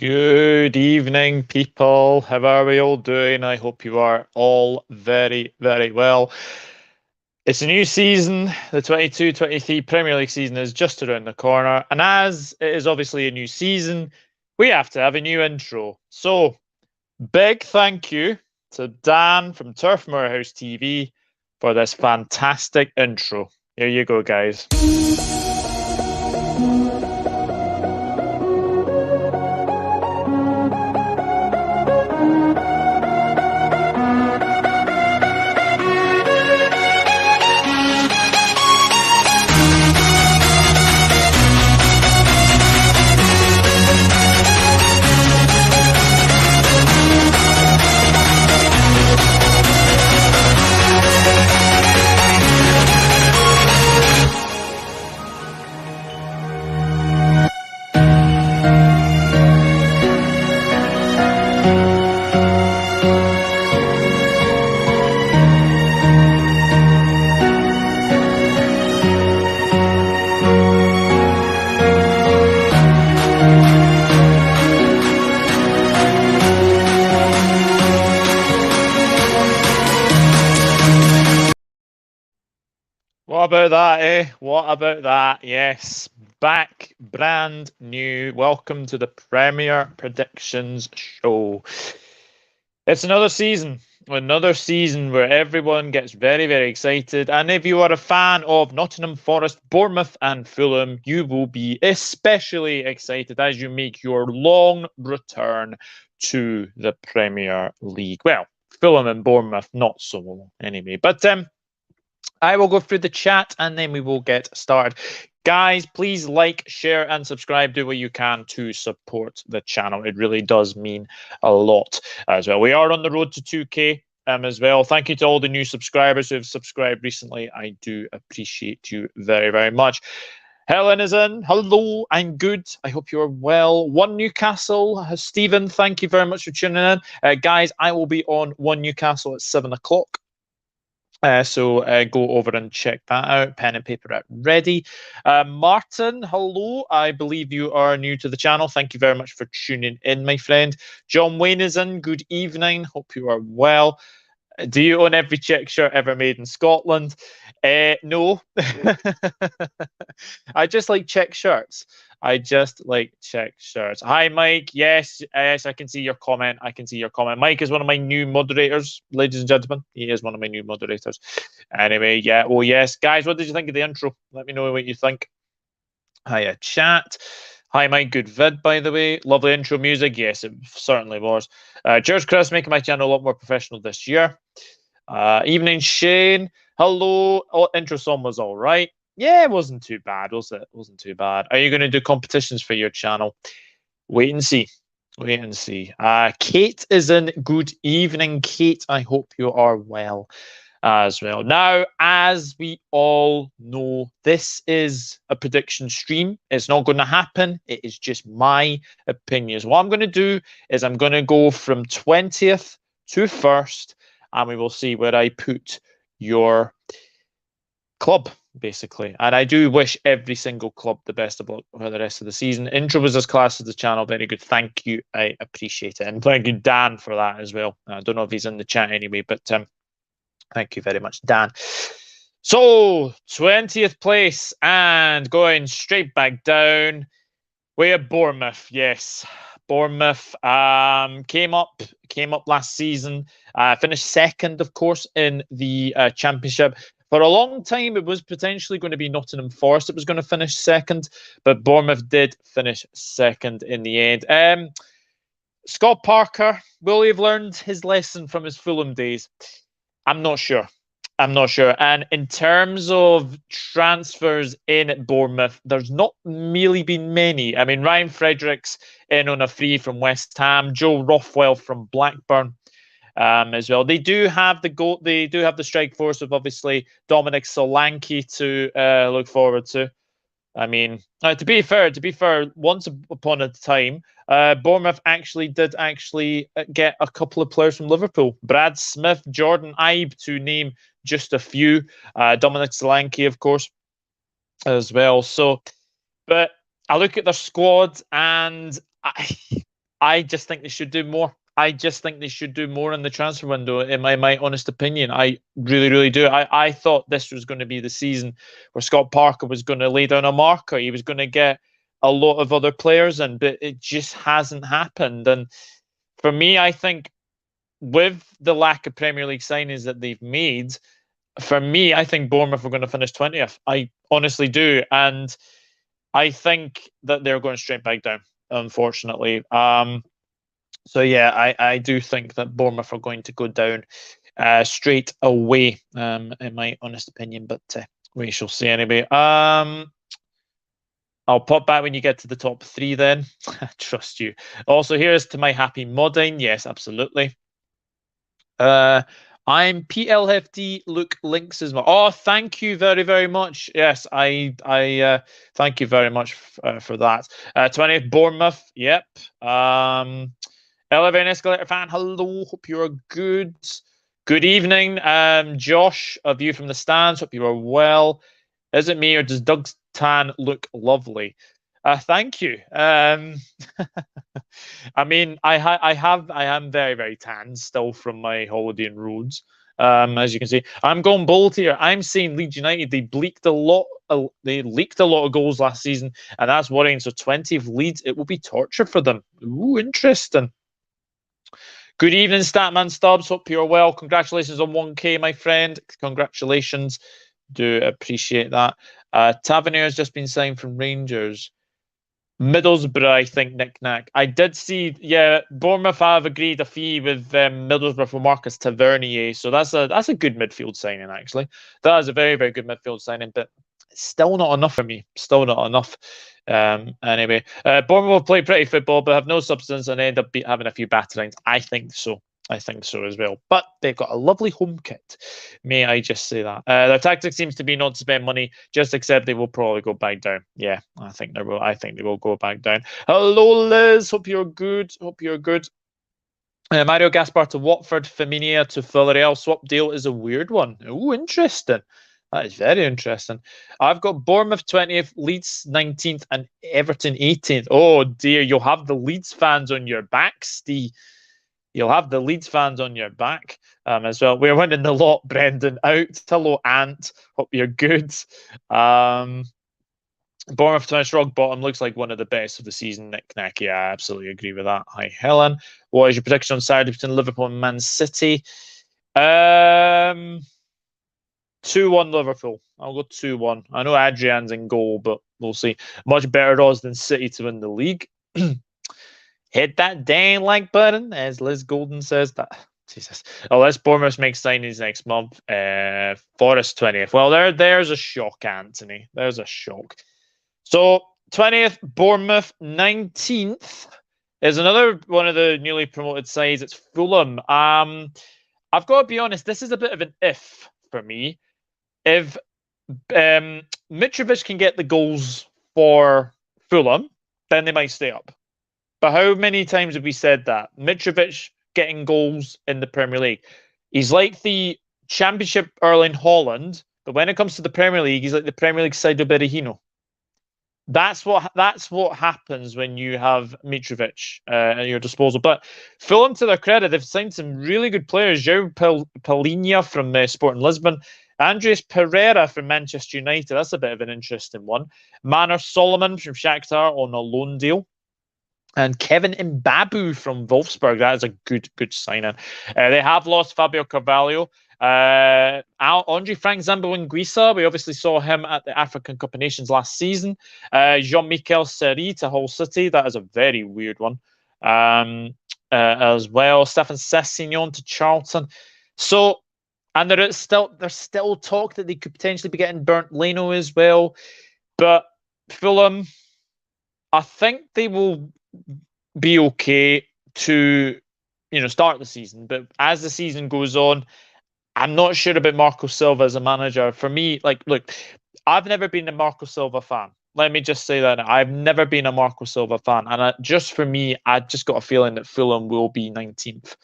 Good evening, people. How are we all doing? I hope you are all very, very well. It's a new season. The 22-23 Premier League season is just around the corner. And as it is obviously a new season, we have to have a new intro. So, big thank you to Dan from Turf Moorhouse TV for this fantastic intro. Here you go, guys. What about that, eh? What about that? Yes, back, brand new. Welcome to the Premier Predictions Show. It's another season where everyone gets very, very excited. And if you are a fan of Nottingham Forest, Bournemouth, and Fulham, you will be especially excited as you make your long return to the Premier League. Well, Fulham and Bournemouth, not so long anyway. But I will go through the chat and then we will get started. Guys, please like, share, and subscribe. Do what you can to support the channel. It really does mean a lot as well. We are on the road to 2K as well. Thank you to all the new subscribers who have subscribed recently. I do appreciate you very, very much. Helen is in. Hello, I'm good. I hope you're well. One Newcastle. Stephen, thank you very much for tuning in. Guys, I will be on One Newcastle at 7 o'clock. So go over and check that out. Pen and paper at ready. Martin, hello. I believe you are new to the channel. Thank you very much for tuning in, my friend. John Wayne is in. Good evening. Hope you are well. Do you own every check shirt ever made in Scotland? No. I just like check shirts. I just like check shirts. Hi, Mike. Yes, yes, I can see your comment. I can see your comment. Mike is one of my new moderators, ladies and gentlemen. He is one of my new moderators. Anyway, yeah. Oh, yes. Guys, what did you think of the intro? Let me know what you think. Hiya, chat. Hi, Mike. Good vid, by the way. Lovely intro music. Yes, it certainly was. Cheers, Chris. Making my channel a lot more professional this year. Evening, Shane. Hello. Oh, intro song was all right. Yeah, it wasn't too bad, was it? It wasn't too bad. Are you going to do competitions for your channel? Wait and see. Wait and see. Kate is in. Good evening, Kate. I hope you are well as well. Now, as we all know, this is a prediction stream. It's not going to happen. It is just my opinions. What I'm going to do is I'm going to go from 20th to 1st, and we will see where I put your club, basically. And I do wish every single club the best of luck for the rest of the season. Intro was as class as the channel. Very good. Thank you. I appreciate it. And thank you, Dan, for that as well. I don't know if he's in the chat anyway, but thank you very much, Dan. So, 20th place and going straight back down. We have Bournemouth. Yes. Bournemouth came up last season, finished second, of course, in the Championship. For a long time, it was potentially going to be Nottingham Forest that was going to finish second, but Bournemouth did finish second in the end. Scott Parker, will he have learned his lesson from his Fulham days? I'm not sure. I'm not sure. And in terms of transfers in at Bournemouth, there's not really been many. I mean, Ryan Fredericks in on a free from West Ham, Joe Rothwell from Blackburn as well. They do have the goal. They do have the strike force of obviously Dominic Solanke to look forward to. I mean, to be fair, once upon a time, Bournemouth did get a couple of players from Liverpool. Brad Smith, Jordan Ibe, to name just a few. Dominic Solanke, of course, as well. So, but I look at their squad and I just think they should do more. I just think they should do more in the transfer window, in my honest opinion. I really, really do. I thought this was going to be the season where Scott Parker was going to lay down a marker. He was going to get a lot of other players in, but it just hasn't happened. And for me, I think with the lack of Premier League signings that they've made, for me, I think Bournemouth are going to finish 20th. I honestly do. And I think that they're going straight back down, unfortunately. So yeah, I do think that Bournemouth are going to go down straight away, in my honest opinion. But we shall see anyway. I'll pop back when you get to the top three. Then I trust you. Also, here's to my happy modding. Yes, absolutely. I'm PLFD Luke Links as well. Oh, thank you very, very much. Yes, I thank you very much for that. 20th Bournemouth. Yep. Elevator and Escalator fan, hello. Hope you're good. Good evening, Josh. A view from the stands. Hope you are well. Is it me or does Doug's tan look lovely? Thank you. I mean, I am very, very tan still from my holiday in Rhodes. As you can see, I'm going bold here. I'm saying Leeds United, they leaked a lot of goals last season, and that's worrying. So 20 of Leeds, it will be torture for them. Ooh, interesting. Good evening, Statman Stubbs. Hope you're well. Congratulations on 1K, my friend. Congratulations. Do appreciate that. Tavernier has just been signed from Rangers. Middlesbrough, I think, knick-knack. I did see, yeah, Bournemouth have agreed a fee with Middlesbrough for Marcus Tavernier. So that's a good midfield signing, actually. That is a very, very good midfield signing, but still not enough for me. Still not enough. Anyway, Bournemouth will play pretty football, but have no substance and end up having a few batterings. I think so. I think so as well. But they've got a lovely home kit. May I just say that? Their tactic seems to be not to spend money, just accept they will probably go back down. Yeah, I think they will. I think they will go back down. Hello, Liz. Hope you're good. Hope you're good. Mario Gaspar to Watford, Firmino to Villarreal. Swap deal is a weird one. Oh, interesting. That is very interesting. I've got Bournemouth 20th, Leeds 19th, and Everton 18th. Oh, dear. You'll have the Leeds fans on your back, Steve. You'll have the Leeds fans on your back as well. We're winning the lot, Brendan. Out. Hello, Ant. Hope you're good. Bournemouth 20th, rock bottom. Looks like one of the best of the season. Knack. Yeah, I absolutely agree with that. Hi, Helen. What is your prediction on Saturday between Liverpool and Man City? 2-1 Liverpool. I'll go 2-1. I know Adrian's in goal, but we'll see. Much better odds than City to win the league. Hit that dang like button, as Liz Golden says. That Jesus. Unless Bournemouth makes signings next month. Forest 20th. Well, there's a shock, Anthony. There's a shock. So 20th, Bournemouth. 19th is another one of the newly promoted sides. It's Fulham. I've got to be honest. This is a bit of an if for me. If Mitrovic can get the goals for Fulham, then they might stay up. But how many times have we said that? Mitrovic getting goals in the Premier League. He's like the Championship Erling Haaland, but when it comes to the Premier League, he's like the Premier League side of Berahino. That's what happens when you have Mitrovic at your disposal. But Fulham, to their credit, they've signed some really good players. João Palhinha from Sporting Lisbon. Andreas Pereira from Manchester United. That's a bit of an interesting one. Manor Solomon from Shakhtar on a loan deal. And Kevin Mbabu from Wolfsburg. That is a good signing. They have lost Fabio Carvalho. Andre Frank Zamboanguissa. We obviously saw him at the African Cup of Nations last season. Jean-Michel Seri to Hull City. That is a very weird one. As well. Stefan Sessignon to Charlton. So, and there's still talk that they could potentially be getting Bernd Leno as well. But Fulham, I think they will be okay to, start the season. But as the season goes on, I'm not sure about Marco Silva as a manager. For me, look, I've never been a Marco Silva fan. Let me just say that. I've never been a Marco Silva fan. And just for me, I just got a feeling that Fulham will be 19th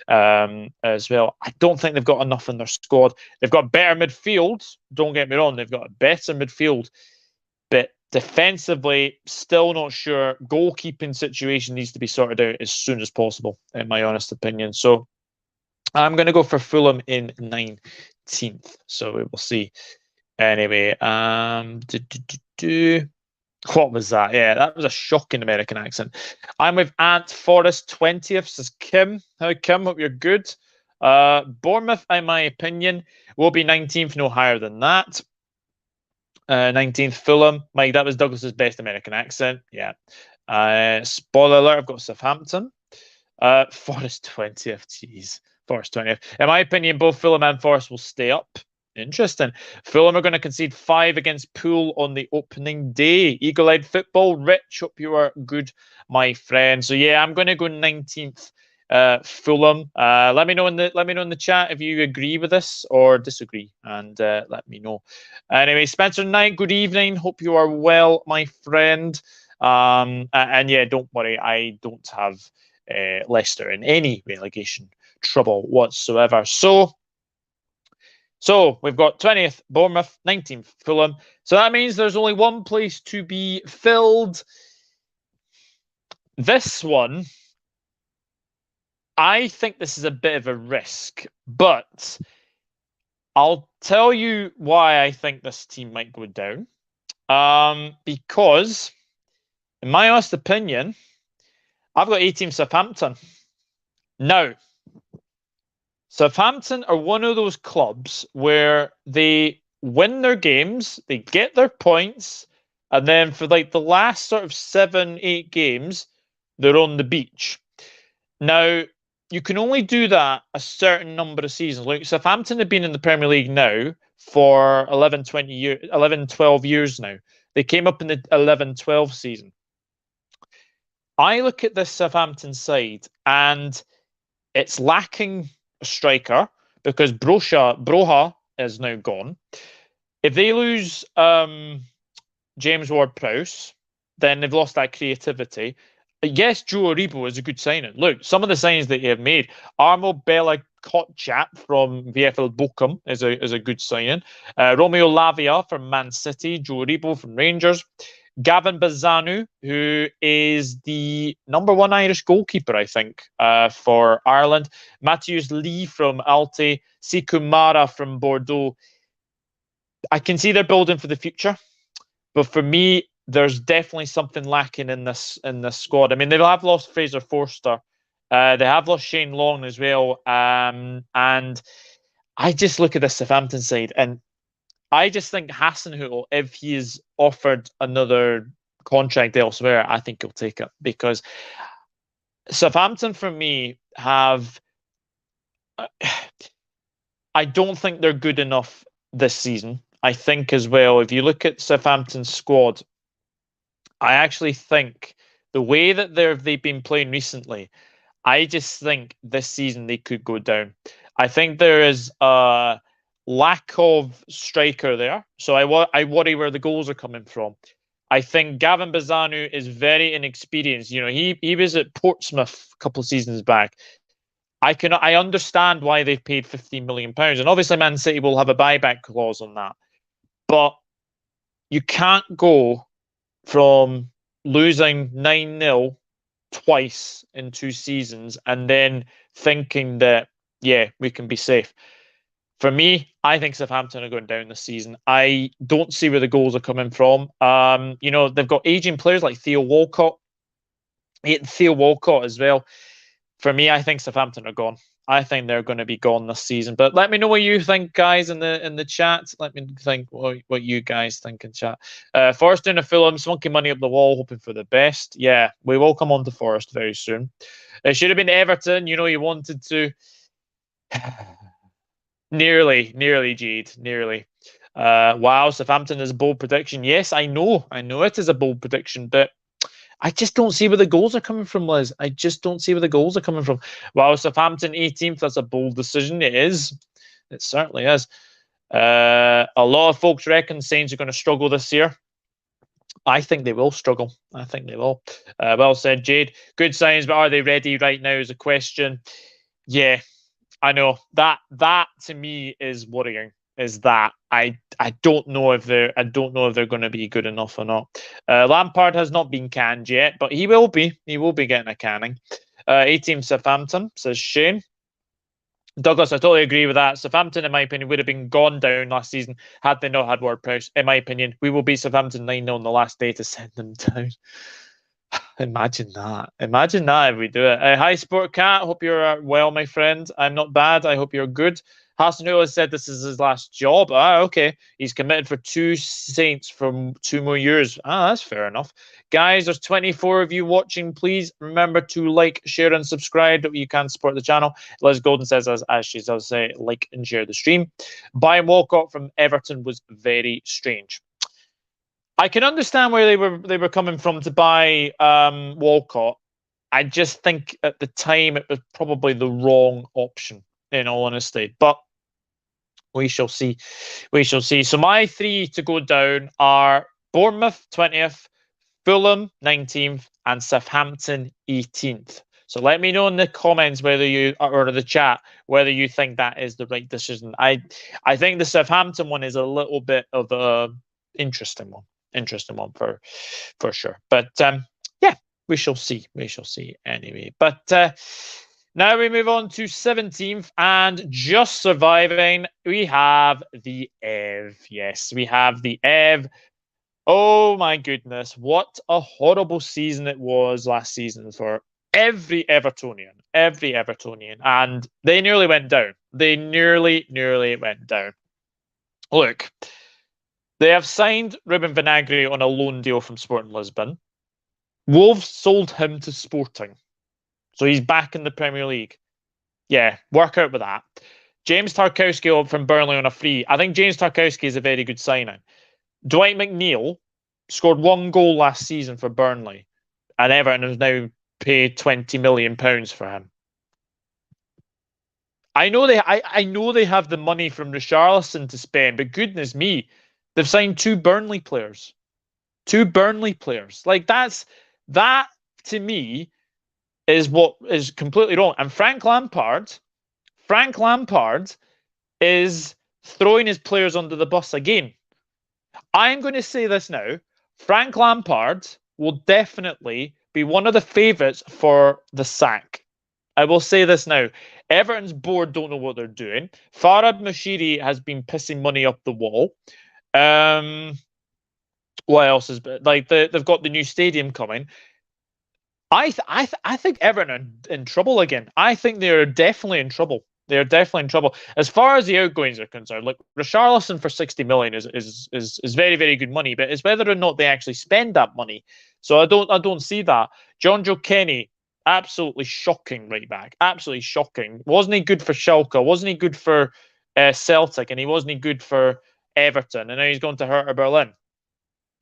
as well. I don't think they've got enough in their squad. They've got better midfield. Don't get me wrong. They've got a better midfield. But Defensively, still not sure. Goalkeeping situation needs to be sorted out as soon as possible, in my honest opinion. So I'm going to go for Fulham in 19th. So we will see. Anyway, what was that? Yeah, that was a shocking American accent. I'm with Ant Forest 20th, says Kim. Hi, Kim. Hope you're good. Bournemouth, in my opinion, will be 19th, no higher than that. 19th, Fulham. Mike, that was Douglas's best American accent. Yeah. Spoiler alert, I've got Southampton. Forest 20th. Jeez. Forest 20th. In my opinion, both Fulham and Forest will stay up. Interesting. Fulham are going to concede 5 against Poole on the opening day. Eagle-eyed football. Rich, hope you are good, my friend. So yeah, I'm going to go 19th. Fulham. Let me know in the chat if you agree with this or disagree, and let me know. Anyway, Spencer Knight, good evening. Hope you are well, my friend. And yeah, don't worry, I don't have Leicester in any relegation trouble whatsoever. So we've got 20th Bournemouth, 19th Fulham. So that means there's only one place to be filled. This one, I think this is a bit of a risk, but I'll tell you why I think this team might go down. Because, in my honest opinion, I've got 18 Southampton. Now, Southampton are one of those clubs where they win their games, they get their points, and then for like the last sort of 7-8 games, they're on the beach. Now, you can only do that a certain number of seasons. Like Southampton have been in the Premier League now for 11, 12 years now. They came up in the 11-12 season. I look at this Southampton side and it's lacking a striker because Broha is now gone. If they lose James Ward-Prowse, then they've lost that creativity. Yes, Joe Aribo is a good signing. Look, some of the signings that you have made. Armo Bella Kotchap from VfL Bochum is a good signing. Romeo Lavia from Man City. Joe Aribo from Rangers. Gavin Bazanu, who is the #1 Irish goalkeeper, I think, for Ireland. Matthews Lee from Alte. Sikumara from Bordeaux. I can see they're building for the future, but for me, there's definitely something lacking in this squad. I mean, they have lost Fraser Forster. They have lost Shane Long as well. And I just look at the Southampton side, and I just think Hasenhüttl, if he is offered another contract elsewhere, I think he'll take it, because Southampton, for me, have... I don't think they're good enough this season. I think as well, if you look at Southampton's squad, I actually think the way that they've been playing recently, I just think this season they could go down. I think there is a lack of striker there, so I worry where the goals are coming from. I think Gavin Bazanu is very inexperienced. You know, he was at Portsmouth a couple of seasons back. I understand why they've paid £15 million, and obviously Man City will have a buyback clause on that. But you can't go from losing 9-0 twice in 2 seasons and then thinking that, yeah, we can be safe. For me, I think Southampton are going down this season. I don't see where the goals are coming from. You know, they've got aging players like Theo Walcott as well. For me, I think Southampton are gone. I think they're going to be gone this season. But let me know what you think, guys, in the chat. Let me think what you guys think in chat. Forest doing a Fulham, smoking money up the wall, hoping for the best. Yeah, we will come on to Forest very soon. It should have been Everton. You know, you wanted to. Nearly, Jade. Nearly. Wow, Southampton is a bold prediction. Yes, I know it is a bold prediction, but I just don't see where the goals are coming from, Liz. I just don't see where the goals are coming from. Wow, Southampton 18th, that's a bold decision. It is. It certainly is. A lot of folks reckon Saints are going to struggle this year. I think they will struggle. I think they will. Well said, Jade. Good signs, but are they ready right now is a question. Yeah, I know. That to me is worrying. is that I don't know if they're going to be good enough or not. Lampard has not been canned yet, but he will be. He will be getting a canning. 18 Southampton, says Shane. Douglas, I totally agree with that. Southampton, in my opinion, would have been gone down last season had they not had word press. In my opinion, we will beat Southampton 9-0 on the last day to send them down. Imagine that. Imagine that if we do it. Hi, Sport Cat. Hope you're well, my friend. I'm not bad. I hope you're good. Hasenhuttl has said this is his last job. Okay. He's committed for 2 Saints for 2 more years. That's fair enough. Guys, there's 24 of you watching. Please remember to like, share, and subscribe. You can support the channel. Liz Golden says, as she does say, like and share the stream. Buying Walcott from Everton was very strange. I can understand where they were coming from to buy Walcott. I just think at the time it was probably the wrong option, in all honesty. But we shall see. We shall see. So my 3 to go down are Bournemouth 20th, Fulham 19th, and Southampton 18th. So let me know in the comments whether you or the chat whether you think that is the right decision. I think the Southampton one is a little bit of a interesting one for sure. But yeah, we shall see. We shall see anyway. But now we move on to 17th and just surviving. We have the Ev. Yes, we have the Ev. Oh my goodness, what a horrible season it was last season for every Evertonian, and they nearly went down. They nearly went down. Look, they have signed Ruben Vinagre on a loan deal from Sporting Lisbon. Wolves sold him to Sporting, so he's back in the Premier League. Yeah, work out with that. James Tarkowski from Burnley on a free. I think James Tarkowski is a very good signing. Dwight McNeil scored 1 goal last season for Burnley, and Everton has now paid £20 million for him. I know they have the money from Richarlison to spend, but goodness me, they've signed 2 Burnley players. 2 Burnley players. Like that to me is what is completely wrong. And Frank Lampard is throwing his players under the bus again. I'm going to say this now. Frank Lampard will definitely be one of the favourites for the sack. I will say this now. Everton's board don't know what they're doing. Farhad Moshiri has been pissing money up the wall. What else is like they've got the new stadium coming. I think Everton are in trouble again. I think they are definitely in trouble. They are definitely in trouble. As far as the outgoings are concerned, look, Richarlison for 60 million is very, very good money, but it's whether or not they actually spend that money. So I don't see that. John Joe Kenny, absolutely shocking right back. Absolutely shocking. Wasn't he good for Schalke? Wasn't he good for Celtic? And he wasn't good for Everton. And now he's going to Hertha Berlin.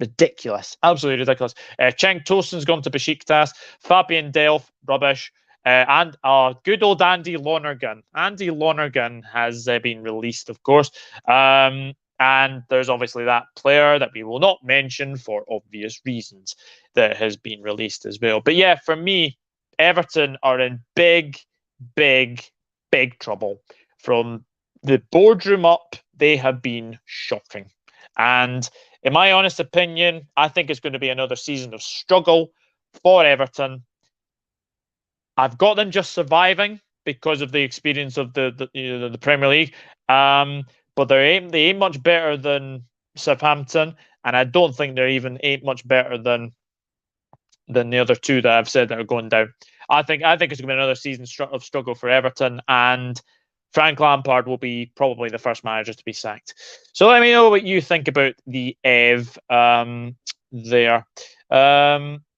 Ridiculous. Absolutely ridiculous. Cenk Tosun's gone to Besiktas. Fabian Delph, rubbish. And good old Andy Lonergan. Andy Lonergan has been released, of course. And there's obviously that player that we will not mention for obvious reasons that has been released as well. But yeah, for me, Everton are in big trouble. From the boardroom up, they have been shocking. And in my honest opinion, I think it's going to be another season of struggle for Everton. I've got them just surviving because of the experience of the Premier League. But they ain't much better than Southampton, and I don't think they ain't much better than the other 2 that I've said that are going down. I think it's going to be another season of struggle for Everton, and Frank Lampard will be probably the first manager to be sacked. So let me know what you think about the Ev there.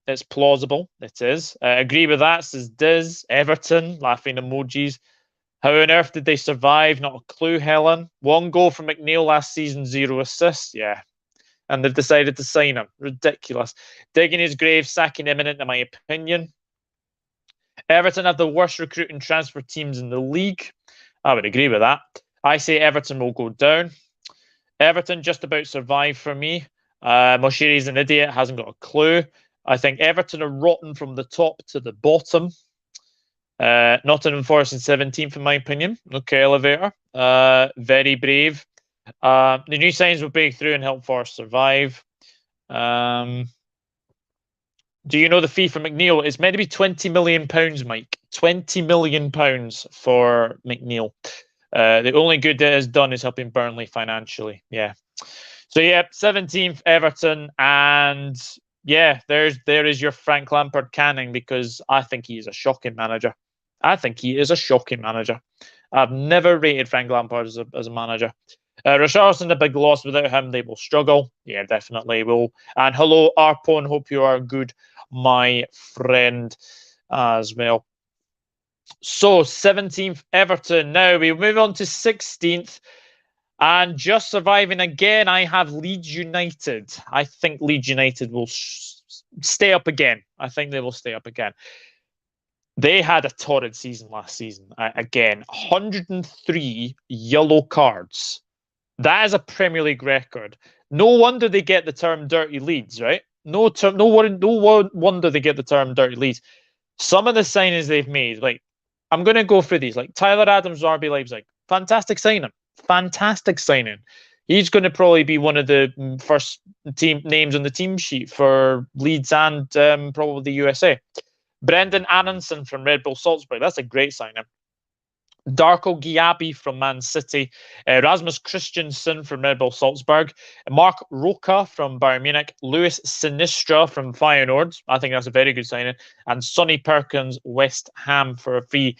It's plausible. It is. Agree with that, says Diz. Everton, laughing emojis. How on earth did they survive? Not a clue, Helen. 1 goal from McNeil last season, 0 assists. Yeah. And they've decided to sign him. Ridiculous. Digging his grave, sacking imminent, in my opinion. Everton have the worst recruiting transfer teams in the league. I would agree with that. I say Everton will go down. Everton just about survived for me. Moshiri's an idiot, hasn't got a clue. I think Everton are rotten from the top to the bottom. Nottingham Forest in 17th, in my opinion. Okay, elevator. Very brave. The new signs will break through and help Forest survive. Do you know the fee for McNeil? It's meant to be £20 million, Mike. £20 million for McNeil. The only good that has done is helping Burnley financially. Yeah. So yeah, 17th Everton, and yeah, there is your Frank Lampard canning, because I think he is a shocking manager. I think he is a shocking manager. I've never rated Frank Lampard as a manager. Richarlison, a big loss. Without him, they will struggle. Yeah, definitely will. And hello, Arpon. Hope you are good, my friend, as well. So 17th Everton. Now we move on to 16th. And just surviving again, I have Leeds United. I think Leeds United will stay up again. I think they will stay up again. They had a torrid season last season. Again, 103 yellow cards. That is a Premier League record. No wonder they get the term "dirty Leeds," right? No wonder they get the term "dirty Leeds." Some of the signings they've made, like, I'm going to go through these. Like Tyler Adams, RB Leipzig, fantastic signing. Fantastic signing. He's going to probably be one of the first team names on the team sheet for Leeds and probably the USA. Brendan Aronson from Red Bull Salzburg. That's a great signing. Darko Giabi from Man City, Rasmus Christensen from Red Bull Salzburg, Mark Roca from Bayern Munich, Luis Sinistra from Feyenoord. I think that's a very good signing. And Sonny Perkins, West Ham, for a fee.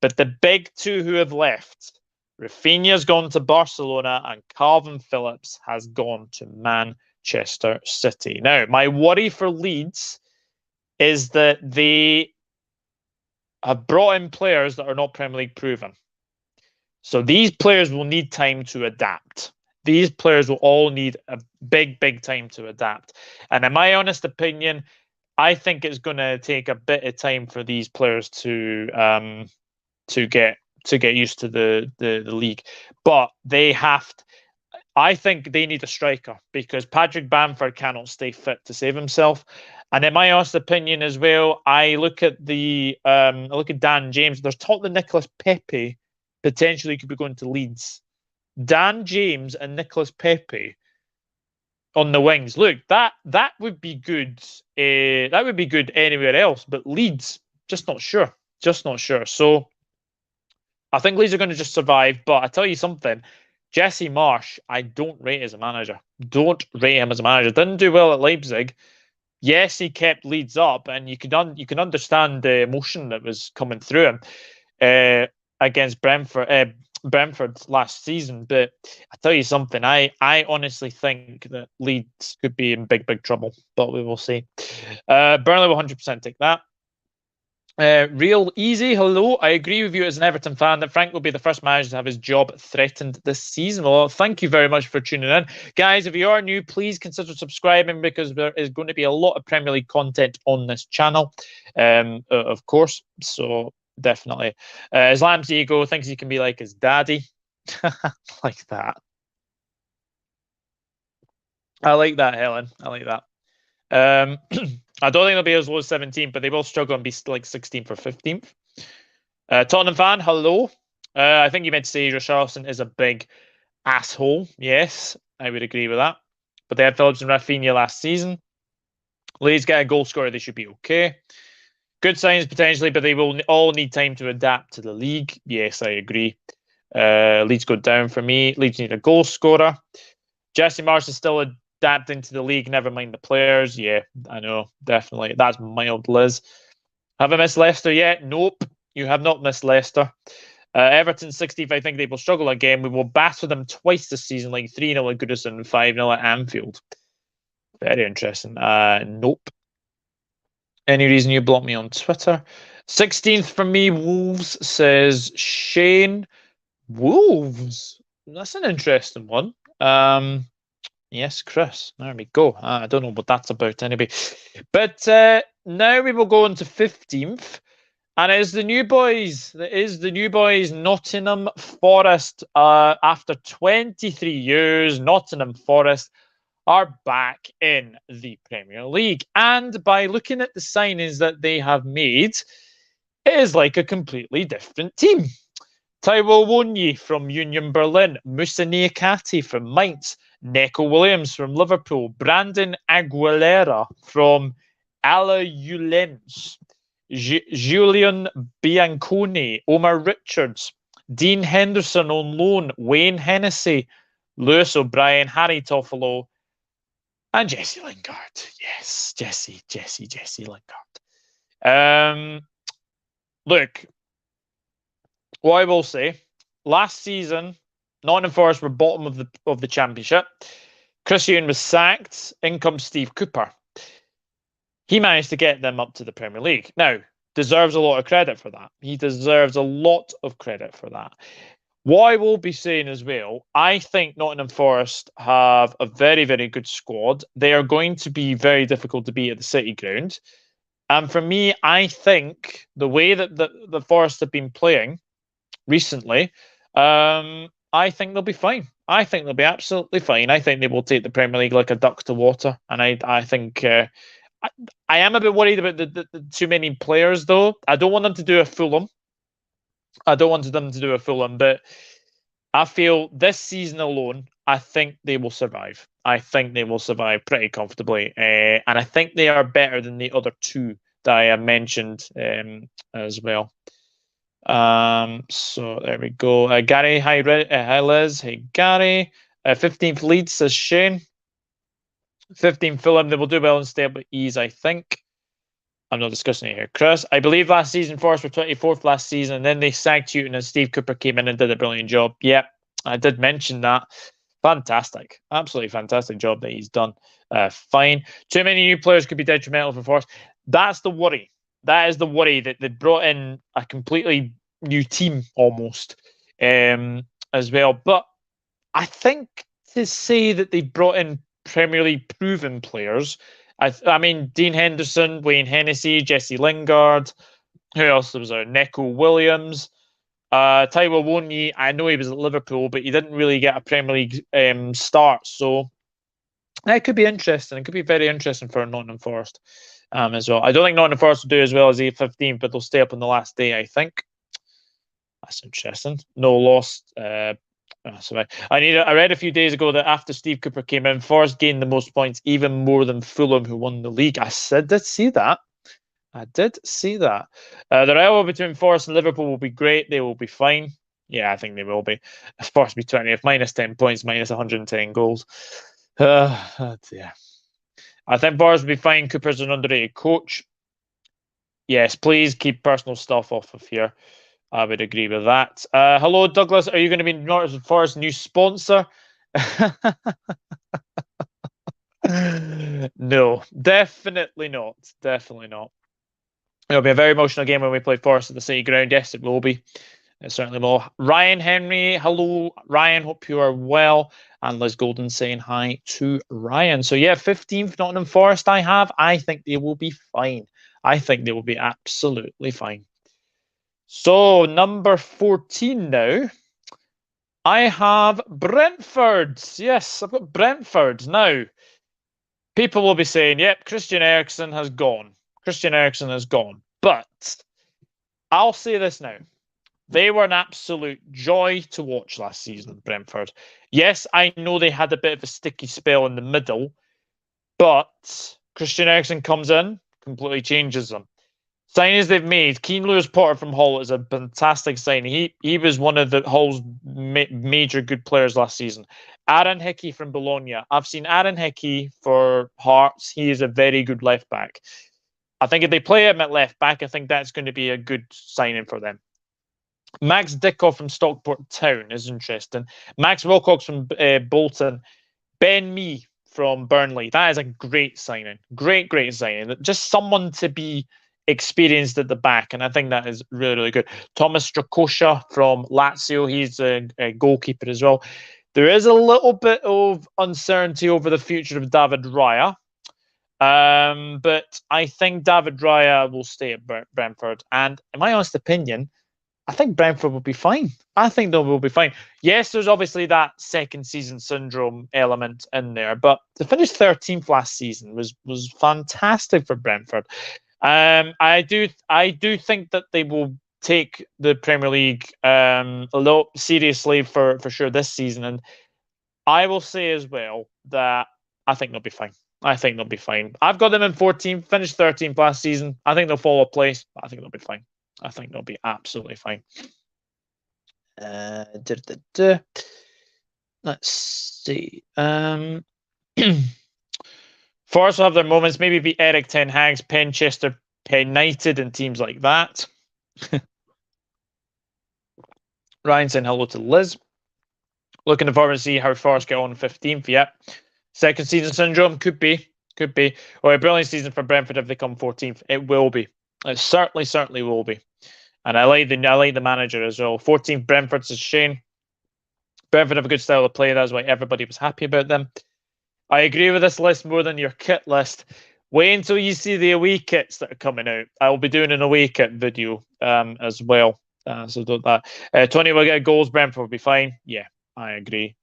But the big two who have left, Rafinha's gone to Barcelona and Calvin Phillips has gone to Manchester City. Now, my worry for Leeds is that they have brought in players that are not Premier League proven. So these players will need time to adapt. These players will all need a big, big time to adapt. And in my honest opinion, I think it's going to take a bit of time for these players to get used to the league. But they have to, I think they need a striker, because Patrick Bamford cannot stay fit to save himself. And in my honest opinion as well, I look at Dan James. There's talk that Nicolas Pepe potentially could be going to Leeds. Dan James and Nicolas Pepe on the wings. Look, that would be good. That would be good anywhere else, but Leeds, just not sure. Just not sure. So I think Leeds are going to just survive. But I tell you something, Jesse Marsch, I don't rate as a manager. Don't rate him as a manager. Didn't do well at Leipzig. Yes, he kept Leeds up, and you can understand the emotion that was coming through him against Brentford last season. But I tell you something, I honestly think that Leeds could be in big, big trouble. But we will see. Burnley will 100% take that. Real Easy, hello. I agree with you as an Everton fan that Frank will be the first manager to have his job threatened this season. Well, thank you very much for tuning in. Guys, if you are new, please consider subscribing, because there is going to be a lot of Premier League content on this channel, of course. So definitely. Islam's ego thinks he can be like his daddy. Like that. I like that, Helen. I like that. I don't think they'll be as low as 17th, but they will struggle and be like 16th or 15th. Tottenham fan, hello. I think you meant to say Richarlison is a big asshole. Yes, I would agree with that. But they had Phillips and Rafinha last season. Leeds get a goal scorer, they should be okay. Good signs potentially, but they will all need time to adapt to the league. Yes, I agree. Leeds go down for me. Leeds need a goal scorer. Jesse Marsch is still adapting to the league, never mind the players. Yeah, I know, definitely. That's mild, Liz. Have I missed Leicester yet? Nope, you have not missed Leicester. Everton 60th, I think they will struggle again. We will batter them twice this season, like 3-0 at Goodison and 5-0 at Anfield. Very interesting. Nope. Any reason you block me on Twitter? 16th for me, Wolves, says Shane. Wolves? That's an interesting one. Yes, Chris. There we go. I don't know what that's about anyway. But now we will go on to 15th. And it is the new boys. It is the new boys, Nottingham Forest. After 23 years, Nottingham Forest are back in the Premier League. And by looking at the signings that they have made, it is like a completely different team. Taiwo Wonyi from Union Berlin, Moussa Niakate from Mainz, Neco Williams from Liverpool, Brandon Aguilera from Alajuelense, Julian Bianconi, Omar Richards, Dean Henderson on loan, Wayne Hennessy, Lewis O'Brien, Harry Toffolo, and Jesse Lingard. Yes, Jesse Lingard. Look, what I will say, last season, Nottingham Forest were bottom of the championship. Chris Hughton was sacked. In comes Steve Cooper. He managed to get them up to the Premier League. Now, deserves a lot of credit for that. He deserves a lot of credit for that. What I will be saying as well, I think Nottingham Forest have a very, very good squad. They are going to be very difficult to beat at the City Ground. And for me, I think the way that the Forest have been playing recently, I think they'll be fine. I think they'll be absolutely fine. I think they will take the Premier League like a duck to water. And I think I am a bit worried about the too many players, though. I don't want them to do a Fulham. But I feel this season alone, I think they will survive. I think they will survive pretty comfortably. And I think they are better than the other two that I have mentioned as well. So there we go. Gary, hi Liz. Hey Gary. 15th Leeds, says Shane. 15th Fulham, they will do well and stay up with ease, I think. I'm not discussing it here. Chris, I believe last season Forest were 24th last season, and then they sacked Houghton and Steve Cooper came in and did a brilliant job. Yeah, I did mention that. Fantastic. Absolutely fantastic job that he's done. Fine. Too many new players could be detrimental for Forest. That's the worry. That is the worry, that they brought in a completely new team almost as well. But I think to say that they brought in Premier League proven players, I mean, Dean Henderson, Wayne Hennessy, Jesse Lingard, who else was there? Neco Williams, Taiwo Wonyi. I know he was at Liverpool, but he didn't really get a Premier League start. So that could be interesting. It could be very interesting for Nottingham Forest as well. I don't think Nottingham Forest will do as well as 8-15, but they'll stay up on the last day, I think. That's interesting. No loss. Sorry. I read a few days ago that after Steve Cooper came in, Forest gained the most points, even more than Fulham, who won the league. I did see that. The rivalry between Forest and Liverpool will be great. They will be fine. Yeah, I think they will be. Forest will be 20th, minus 10 points, minus 110 goals. Yeah. I think Forest will be fine. Cooper's an underrated coach. Yes, please keep personal stuff off of here. I would agree with that. Hello, Douglas. Are you going to be Nottingham Forest's new sponsor? No, definitely not. Definitely not. It'll be a very emotional game when we play Forest at the City Ground. Yes, it will be. It certainly will. Ryan Henry. Hello, Ryan. Hope you are well. And Liz Golden saying hi to Ryan. So, yeah, 15th Nottingham Forest I think they will be fine. I think they will be absolutely fine. So, number 14 now. I have Brentford. Yes, I've got Brentford. Now, people will be saying, yep, Christian Eriksen has gone. But I'll say this now. They were an absolute joy to watch last season, Brentford. Yes, I know they had a bit of a sticky spell in the middle, but Christian Eriksen comes in, completely changes them. Signings they've made. Keane Lewis-Potter from Hull is a fantastic signing. He was one of the Hull's major good players last season. Aaron Hickey from Bologna. I've seen Aaron Hickey for Hearts. He is a very good left back. I think if they play him at left back, I think that's going to be a good signing for them. Max Dickoff from Stockport Town is interesting. Max Wilcox from Bolton. Ben Mee from Burnley. That is a great signing. Great signing. Just someone to be experienced at the back, and I think that is really, really good. Thomas Strakosha from Lazio. He's a goalkeeper as well. There is a little bit of uncertainty over the future of David Raya. But I think David Raya will stay at Brentford. And in my honest opinion, I think Brentford will be fine. I think they will be fine. Yes, there's obviously that second season syndrome element in there, but to finish 13th last season was fantastic for Brentford. I do think that they will take the Premier League a lot seriously for sure this season. And I will say as well that I think they'll be fine. I think they'll be fine. I've got them in 14th, finished 13th last season. I think they'll fall a place, but I think they'll be fine. I think they'll be absolutely fine. Let's see. Forest will have their moments. Maybe be Erik Ten Hag's Penchester United and teams like that. Ryan saying hello to Liz. Looking forward to see how Forest get on 15th. Yep. Second season syndrome could be. Or a brilliant season for Brentford if they come 14th. It will be. It certainly will be. And I like the manager as well. 14th Brentford's a shame. Brentford have a good style of play. That's why everybody was happy about them. I agree with this list more than your kit list. Wait until you see the away kits that are coming out. I'll be doing an away kit video as well. So don't that. 20 will get goals. Brentford will be fine. Yeah, I agree.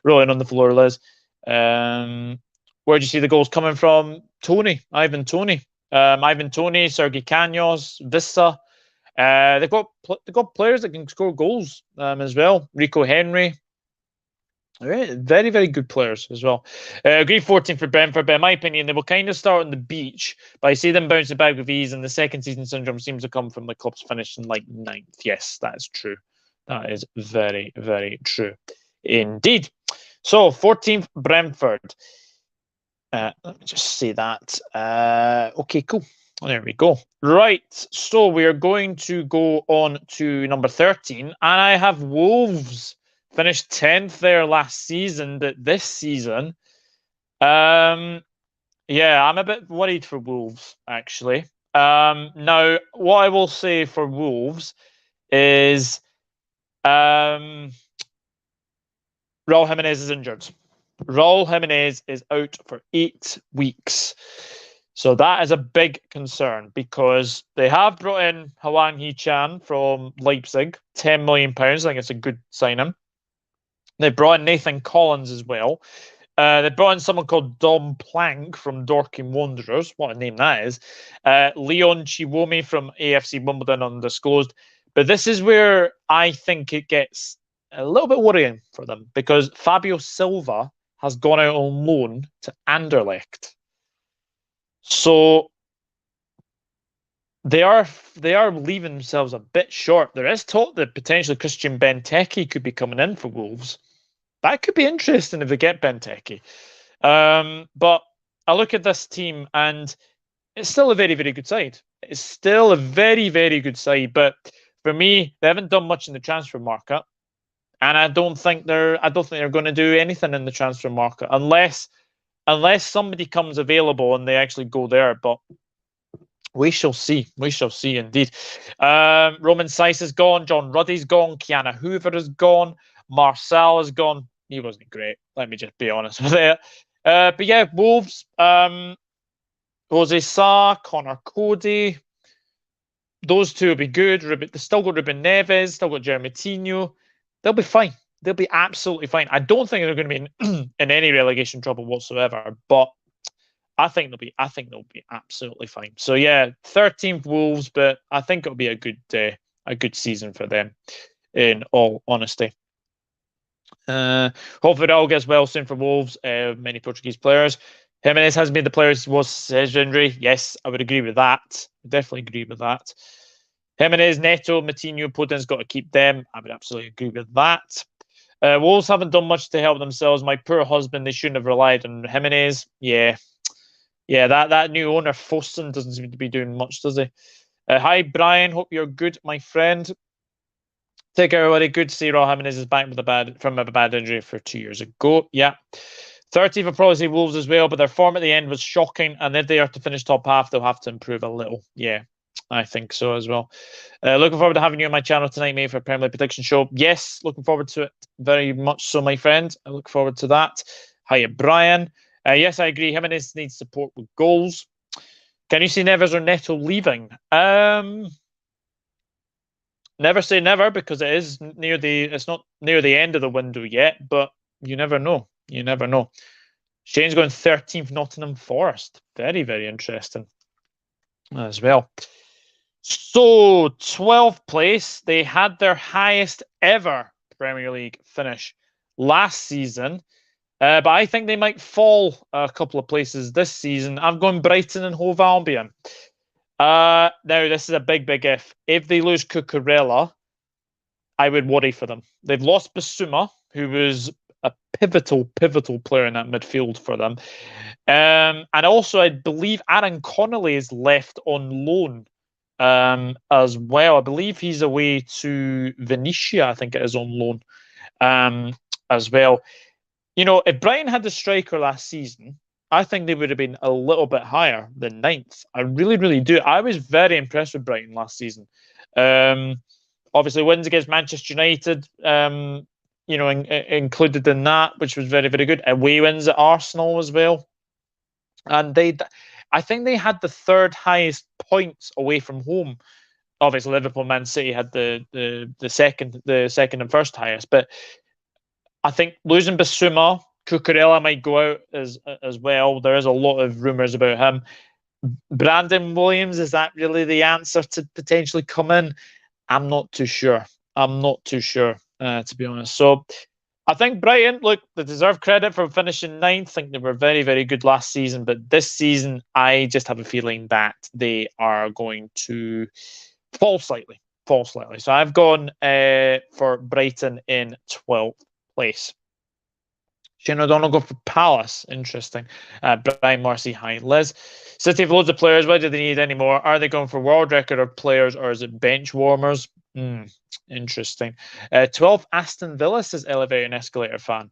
Rolling on the floor, Liz. Where do you see the goals coming from? Ivan Toney, Sergei Canos, Vissa. They've got players that can score goals as well. Rico Henry. Very, very good players as well. Agree 14 for Brentford, but in my opinion, they will kind of start on the beach. But I see them bouncing back with ease, and the second season syndrome seems to come from the clubs finishing like 9th. Yes, that is true. That is very, very true indeed. So 14th Brentford. Let me just say that. Okay, cool. Well, there we go. Right, so we are going to go on to number 13, and I have Wolves. Finished 10th there last season, but this season, yeah, I'm a bit worried for Wolves, actually. Now, what I will say for Wolves is Raul Jimenez is injured. Raul Jimenez is out for 8 weeks. So that is a big concern because they have brought in Hwang Hee-chan from Leipzig, £10 million. I think it's a good signing. They brought in Nathan Collins as well. They brought in someone called Dom Plank from Dorking Wanderers. What a name that is. Leon Chiwomi from AFC Wimbledon, undisclosed. But this is where I think it gets a little bit worrying for them because Fabio Silva has gone out on loan to Anderlecht. So they are leaving themselves a bit short. There is talk that potentially Christian Benteke could be coming in for Wolves. That could be interesting if they get Benteke. But I look at this team and it's still a very, very good side. It's still a very, very good side. But for me, they haven't done much in the transfer market. And I don't think they're going to do anything in the transfer market unless somebody comes available and they actually go there. But we shall see. We shall see indeed. Roman Saiss is gone. John Ruddy's gone. Kiana Hoover is gone. Marcel is gone. He wasn't great. Let me just be honest with it. But yeah, Wolves. Jose Sa, Connor Cody. Those two will be good. They still got Ruben Neves. Still got Jeremy Tino. They'll be fine. They'll be absolutely fine. I don't think they're going to be in any relegation trouble whatsoever. But I think they'll be absolutely fine. So yeah, 13th Wolves, but I think it'll be a good season for them, in all honesty. Hopefully it all gets well soon for Wolves. Many Portuguese players. Jimenez has been the player who was his injury. Yes, I would agree with that. Definitely agree with that. Jimenez, Neto, Matinho, Podin's got to keep them. I would absolutely agree with that. Wolves haven't done much to help themselves. My poor husband, they shouldn't have relied on Jimenez. Yeah, that new owner, Fosun, doesn't seem to be doing much, does he? Hi, Brian. Hope you're good, my friend. Take care, everybody. Good to see Raul Jimenez is back from a bad injury for 2 years ago. Yeah. 30th will probably see Wolves as well, but their form at the end was shocking. And if they are to finish top half, they'll have to improve a little. Yeah, I think so as well. Looking forward to having you on my channel tonight, mate, for a Premier League prediction show. Yes, looking forward to it very much so, my friend. I look forward to that. Hiya, Brian. Yes, I agree. Jimenez needs support with goals. Can you see Neves or Neto leaving? Never say never because it's not near the end of the window yet, but you never know. You never know. Shane's going 13th Nottingham Forest. Very, very interesting as well. So 12th place, they had their highest ever Premier League finish last season. But I think they might fall a couple of places this season. I'm going Brighton and Hove Albion. Now, this is a big, big if. If they lose Cucurella, I would worry for them. They've lost Basuma, who was a pivotal player in that midfield for them. And also, I believe Aaron Connolly is left on loan as well. I believe he's away to Venetia, I think it is on loan as well. You know, if Brighton had the striker last season, I think they would have been a little bit higher than ninth. I really, really do. I was very impressed with Brighton last season. Obviously, wins against Manchester United, included in that, which was very, very good. Away wins at Arsenal as well. And I think they had the third highest points away from home. Obviously, Liverpool, Man City had the second and first highest, but I think losing Basuma, Cucurella might go out as well. There is a lot of rumours about him. Brandon Williams, is that really the answer to potentially come in? I'm not too sure. To be honest. So I think Brighton, look, they deserve credit for finishing ninth. I think they were very, very good last season. But this season, I just have a feeling that they are going to fall slightly. So I've gone for Brighton in 12th place. Shane O'Donnell go for Palace. Interesting. Brian Marcy, hi. Liz. City have loads of players. Why do they need any more? Are they going for world record of players or is it bench warmers? Interesting. 12th Aston Villa, says Elevator and Escalator fan.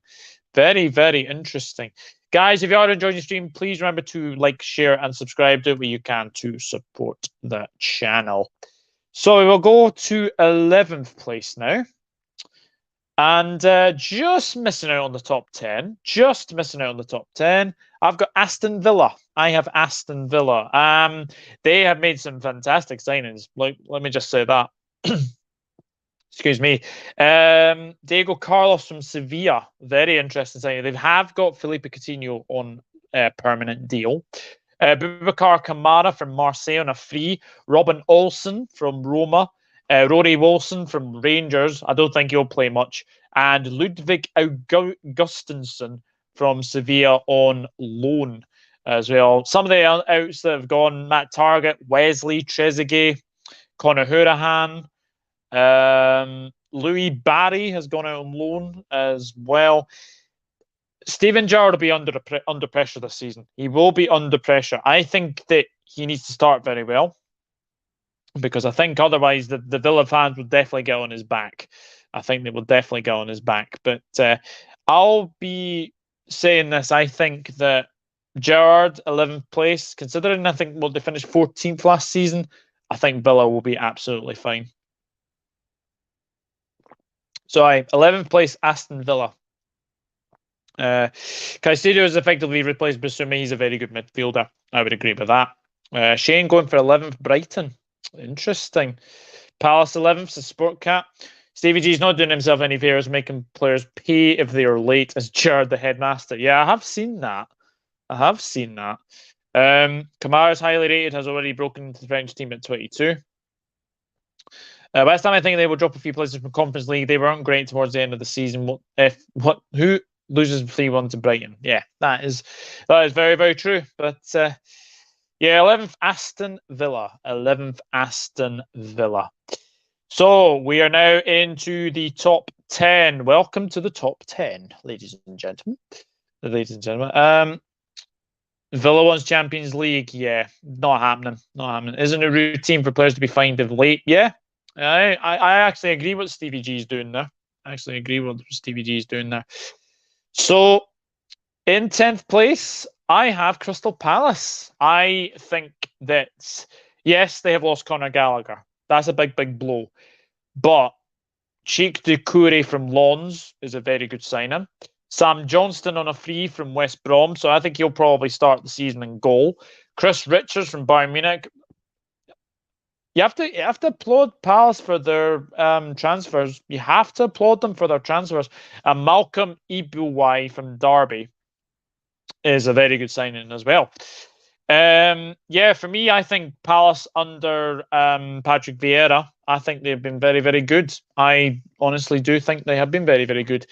Very, very interesting. Guys, if you are enjoying the stream, please remember to like, share, and subscribe. Do what you can to support the channel. So we will go to 11th place now. And just missing out on the top 10. I've got Aston Villa. I have Aston Villa. They have made some fantastic signings. Like, let me just say that. Excuse me. Diego Carlos from Sevilla. Very interesting signing. They have got Felipe Coutinho on a permanent deal. Boubacar Kamara from Marseille on a free. Robin Olsen from Roma. Rory Wilson from Rangers. I don't think he'll play much. And Ludwig Augustinsson from Sevilla on loan as well. Some of the outs that have gone: Matt Targett, Wesley, Trezeguet, Conor Hourihane. Louis Barry has gone out on loan as well. Steven Gerrard will be under pressure this season. He will be under pressure. I think that he needs to start very well, because I think otherwise the Villa fans will definitely get on his back. But I'll be saying this. I think that Gerrard, 11th place, considering I think they finished 14th last season, I think Villa will be absolutely fine. So 11th place, Aston Villa. Caicedo has effectively replaced Basuma. He's a very good midfielder. I would agree with that. Shane going for 11th, Brighton. Interesting. Palace 11th, so Sport Cat. Stevie G's not doing himself any favours, making players pay if they are late as Gerrard, the headmaster. Yeah, I have seen that. Kamara's highly rated, has already broken into the French team at 22. West Ham, I think they will drop a few places from Conference League. They weren't great towards the end of the season. Who loses 3-1 to Brighton? Yeah, that is very, very true. But 11th Aston Villa. So we are now into the top 10. Welcome to the top 10, ladies and gentlemen. Villa wants Champions League. Yeah, not happening. Isn't it routine for players to be fined if late? Yeah. I actually agree with Stevie G's doing there. So, in 10th place, I have Crystal Palace. I think that, yes, they have lost Conor Gallagher. That's a big, big blow. But Cheikh Doucouré from Lens is a very good signing. Sam Johnston on a free from West Brom, so I think he'll probably start the season in goal. Chris Richards from Bayern Munich. You have to applaud Palace for their transfers. You have to applaud them for their transfers. And Malcolm Ibuwai from Derby is a very good signing as well. Yeah, for me, I think Palace under Patrick Vieira, I think they've been very, very good. I honestly do think they have been very, very good.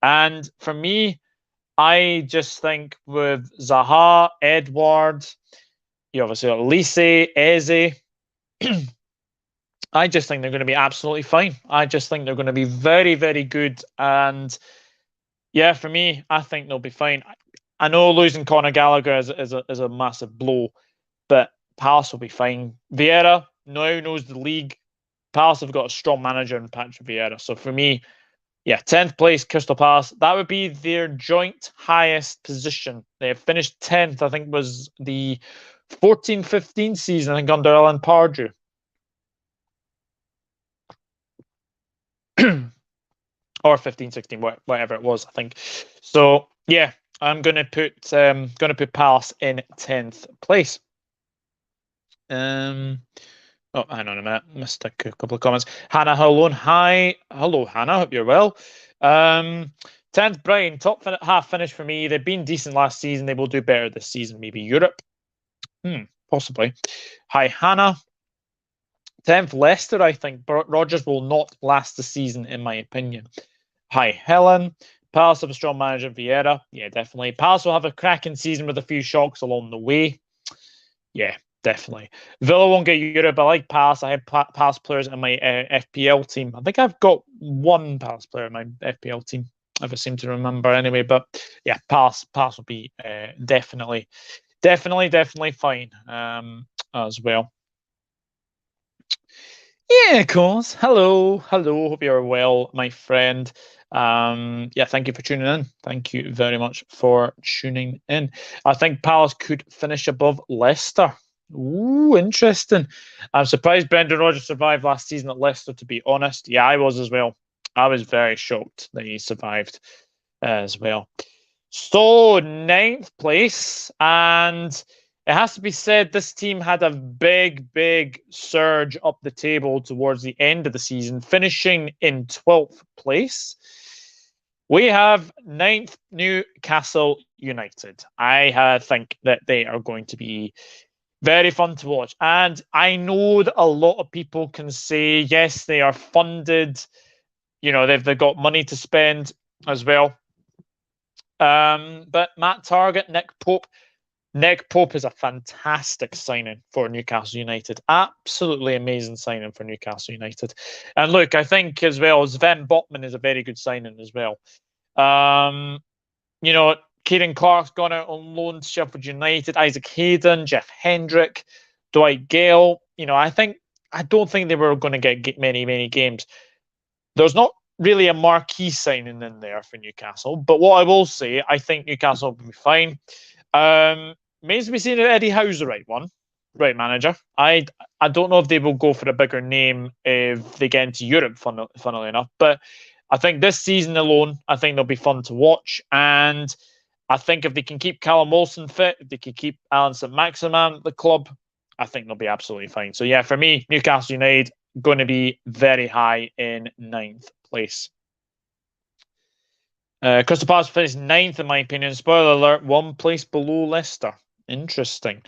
And for me, I just think with Zaha, Edward, you obviously got Lise, Eze. I just think they're going to be absolutely fine. I just think they're going to be very, very good. And yeah, for me, I think they'll be fine. I know losing Conor Gallagher is a massive blow, but Palace will be fine. Vieira now knows the league. Palace have got a strong manager in Patrick Vieira. So for me, yeah, 10th place, Crystal Palace. That would be their joint highest position. They have finished 10th, I think, was the 14-15 season, I think, under Alan Pardew. Or 15-16, whatever it was, I think. So yeah, I'm gonna put Palace in 10th place. Oh, hang on a minute. Missed a couple of comments. Hannah Halone. Hi. Hello, Hannah. Hope you're well. 10th, Brian. Top half finish for me. They've been decent last season. They will do better this season. Maybe Europe. Possibly. Hi, Hannah. 10th, Leicester. I think Rodgers will not last the season, in my opinion. Hi, Helen. Palace have a strong manager, Vieira. Yeah, definitely. Palace will have a cracking season with a few shocks along the way. Yeah, definitely. Villa won't get Europe. I like Palace. I have Palace players in my FPL team. I think I've got one Palace player in my FPL team, if I seem to remember anyway. But yeah, Palace will be definitely fine as well. Yeah, of course. Hello. Hope you're well, my friend. Yeah, thank you for tuning in. Thank you very much for tuning in. I think Palace could finish above Leicester. Ooh, interesting. I'm surprised Brendan Rodgers survived last season at Leicester, to be honest. Yeah, I was as well. I was very shocked that he survived as well. So, 9th place, and it has to be said, this team had a big surge up the table towards the end of the season, finishing in 12th place. We have 9th, Newcastle United. I think that they are going to be very fun to watch. And I know that a lot of people can say, yes, they are funded. You know, they've got money to spend as well. But Matt Targett, Nick Pope is a fantastic signing for Newcastle United. Absolutely amazing signing for Newcastle United. And look, I think as well, Sven Botman is a very good signing as well. You know, Kieran Clark's gone out on loan to Sheffield United. Isaac Hayden, Jeff Hendrick, Dwight Gale. You know, I don't think they were going to get many games. There's not really a marquee signing in there for Newcastle. But what I will say, I think Newcastle will be fine. Remains to be seen if Eddie Howe's the right manager. I don't know if they will go for a bigger name if they get into Europe, funnily enough. But I think this season alone, I think they'll be fun to watch. And I think if they can keep Callum Wilson fit, if they can keep Alan St. Maximin at the club, I think they'll be absolutely fine. So yeah, for me, Newcastle United going to be very high in 9th place. Crystal Palace finished 9th, in my opinion. Spoiler alert, 1 place below Leicester. Interesting.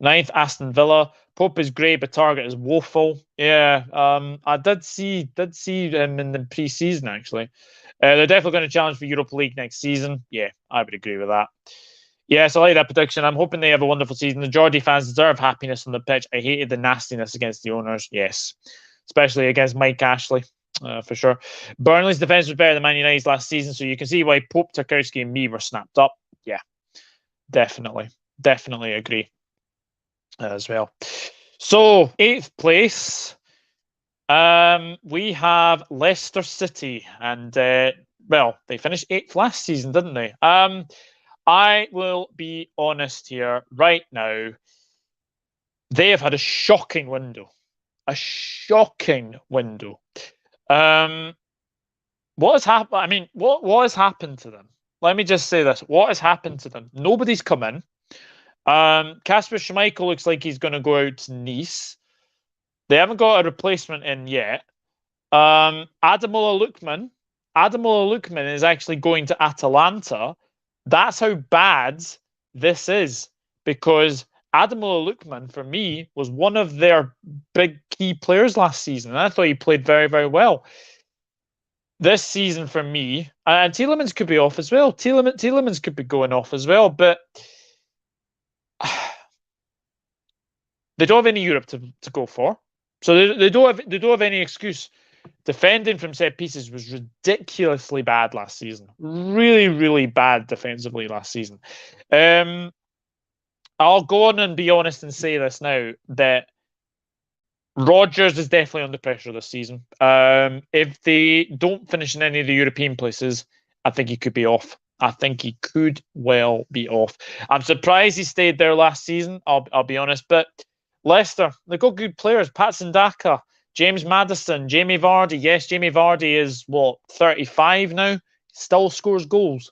9th, Aston Villa. Pope is great, but Target is woeful. Yeah, I did see him in the pre-season, actually. They're definitely going to challenge for Europa League next season. Yeah, I would agree with that. Yes, I like that prediction. I'm hoping they have a wonderful season. The Geordie fans deserve happiness on the pitch. I hated the nastiness against the owners. Yes, especially against Mike Ashley. For sure. Burnley's defence was better than Man United's last season, so you can see why Pope, Tarkowski, and me were snapped up. Yeah, definitely agree as well. So 8th place, we have Leicester City, and well, they finished 8th last season, didn't they? I will be honest here right now. They have had a shocking window. What has happened? I mean, what has happened to them? Let me just say this: what has happened to them? Nobody's come in. Kasper Schmeichel looks like he's going to go out to Nice. They haven't got a replacement in yet. Ademola Lookman is actually going to Atalanta. That's how bad this is, because Ademola Lookman, for me, was one of their big key players last season. And I thought he played very, very well. This season, for me, and Tielemans could be off as well. Tielemans could be going off as well, but they don't have any Europe to go for. So they don't have any excuse. Defending from set pieces was ridiculously bad last season. Really, really bad defensively last season. I'll go on and be honest and say this now, that Rodgers is definitely under pressure this season. If they don't finish in any of the European places, I think he could be off. I think he could well be off. I'm surprised he stayed there last season. I'll be honest, but Leicester, they've got good players. Patson Daka, James Maddison, Jamie Vardy. Yes, Jamie Vardy is 35 now. Still scores goals.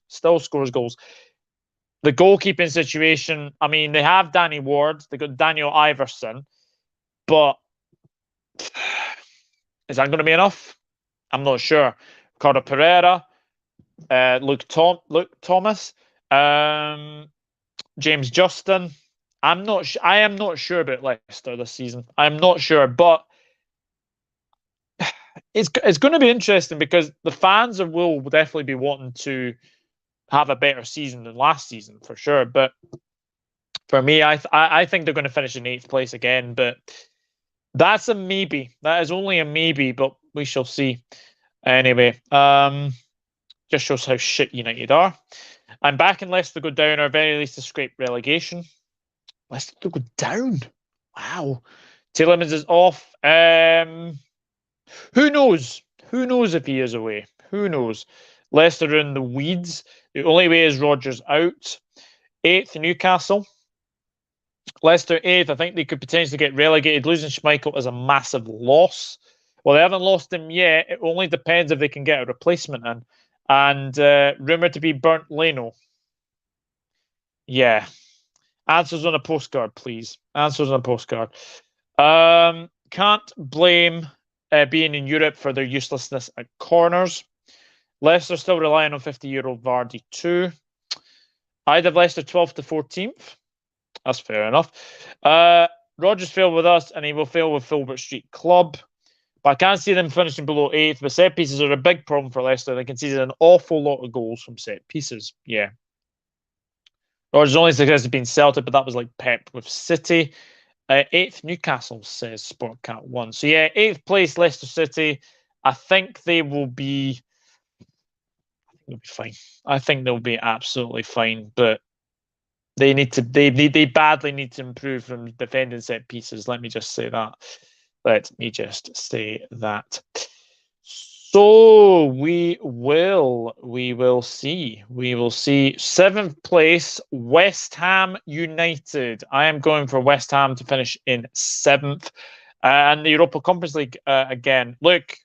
The goalkeeping situation, I mean, they have Danny Ward, they got Daniel Iverson, but is that going to be enough? I'm not sure. Ricardo Pereira, Luke Thomas, James Justin. I am not sure about Leicester this season. I'm not sure, but it's going to be interesting because the fans will definitely be wanting to have a better season than last season for sure. But for me, I think they're going to finish in 8th place again. But that's a maybe. That is only a maybe, but we shall see. Anyway, just shows how shit United are. I'm backing Leicester to go down, or at very least to scrape relegation. Leicester to go down. Wow. Tielemans is off. Who knows? Who knows if he is away? Who knows? Leicester are in the weeds. The only way is Rodgers out. 8th, Newcastle. Leicester 8th. I think they could potentially get relegated. Losing Schmeichel is a massive loss. Well, they haven't lost him yet. It only depends if they can get a replacement in. And rumoured to be Bernd Leno. Yeah. Answers on a postcard, please. Answers on a postcard. Can't blame being in Europe for their uselessness at corners. Leicester still relying on 50-year-old Vardy too. I'd have Leicester 12th to 14th. That's fair enough. Rodgers failed with us, and he will fail with Filbert Street Club. But I can't see them finishing below 8th. The set pieces are a big problem for Leicester. They conceded an awful lot of goals from set pieces. Yeah. Rodgers' only success has been Celtic, but that was like Pep with City. 8th, Newcastle, says Sportcat1. So yeah, 8th place, Leicester City. I think they will be... they'll be fine. I think they'll be absolutely fine, but they badly need to improve from defending set pieces. Let me just say that. So we will see. 7th place, West Ham United. I am going for West Ham to finish in 7th. And the Europa Conference League again. Look,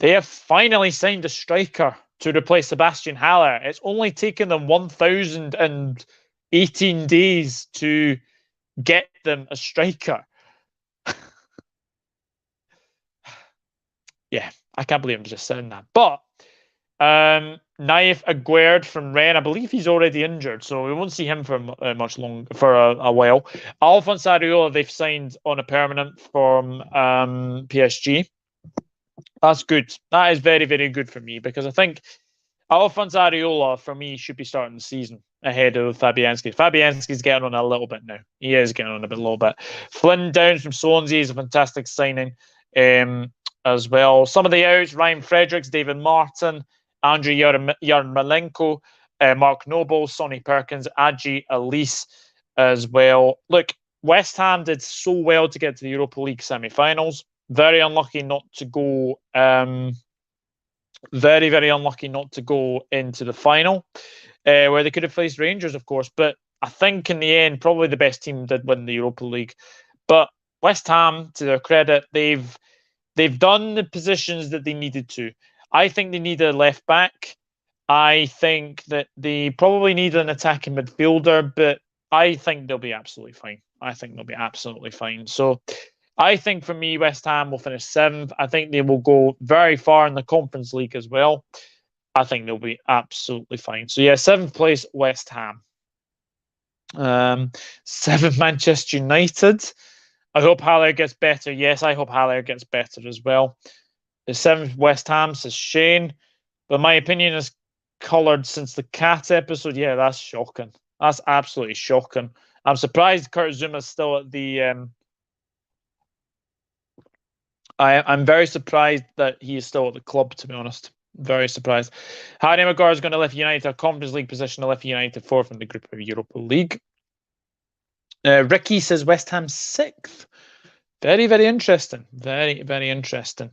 they have finally signed a striker to replace Sebastian Haller. It's only taken them 1,018 days to get them a striker. Yeah, I can't believe I'm just saying that. But Naif Aguerd from Rennes, I believe he's already injured, so we won't see him for much longer, for a while. Alphonse Areola, they've signed on a permanent from PSG. That's good. That is very, very good for me, because I think Alphonse Areola, for me, should be starting the season ahead of Fabianski. Fabianski's getting on a little bit now. He is getting on a little bit. Flynn Downs from Swansea is a fantastic signing as well. Some of the outs: Ryan Fredericks, David Martin, Andrei Yarmolenko, Mark Noble, Sonny Perkins, Adji Elise as well. Look, West Ham did so well to get to the Europa League semi-finals. Very unlucky not to go. Very, very unlucky not to go into the final, where they could have faced Rangers, of course. But I think in the end, probably the best team did win the Europa League. But West Ham, to their credit, they've done the positions that they needed to. I think they need a left back. I think that they probably need an attacking midfielder, but I think they'll be absolutely fine. So I think for me, West Ham will finish 7th. I think they will go very far in the Conference League as well. I think they'll be absolutely fine. So yeah, 7th place, West Ham. Seventh, Manchester United. I hope Haller gets better. Yes, I hope Haller gets better as well. The seventh, West Ham, says Shane. But my opinion is coloured since the cat episode. Yeah, that's shocking. That's absolutely shocking. I'm surprised Kurt Zuma's still at the. I'm very surprised that he is still at the club, to be honest. Very surprised. Harry Maguire is going to lift United a Conference League position to lift United fourth in the group of Europa League. Ricky says West Ham sixth. Very, very interesting. Very, very interesting.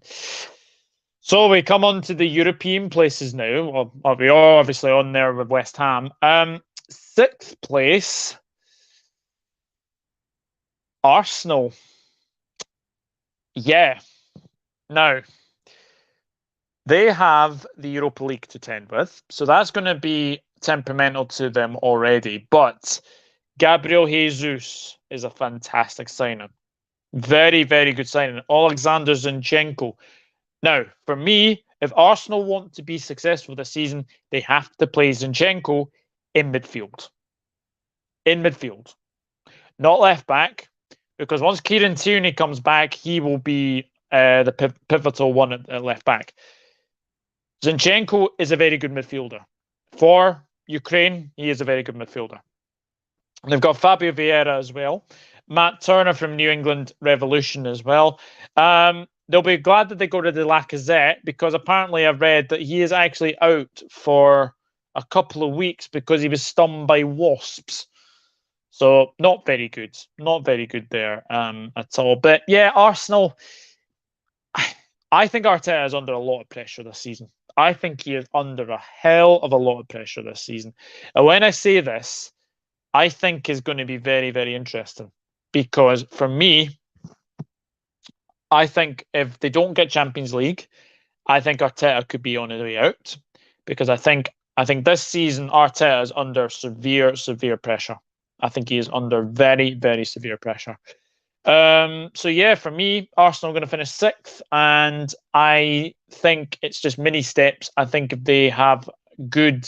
So we come on to the European places now. Well, we are obviously on there with West Ham. Sixth place, Arsenal. Yeah. Now, they have the Europa League to tend with, so that's going to be temperamental to them already. But Gabriel Jesus is a fantastic signing. Very, very good signing. Alexander Zinchenko. Now, for me, if Arsenal want to be successful this season, they have to play Zinchenko in midfield. In midfield. Not left back, because once Kieran Tierney comes back, he will be the pivotal one at left back. Zinchenko is a very good midfielder. For Ukraine, he is a very good midfielder. And they've got Fabio Vieira as well. Matt Turner from New England Revolution as well. They'll be glad that they go to the Lacazette, because apparently I've read that he is actually out for a couple of weeks because he was stung by wasps. So not very good. Not very good there at all. But yeah, Arsenal, I think Arteta is under a lot of pressure this season. I think he is under a hell of a lot of pressure this season. And when I say this, I think is going to be very, very interesting. Because for me, I think if they don't get Champions League, I think Arteta could be on his way out. Because I think this season Arteta is under severe, severe pressure. I think he is under very, very severe pressure. So yeah, for me, Arsenal are going to finish sixth, and I think it's just mini steps. I think if they have good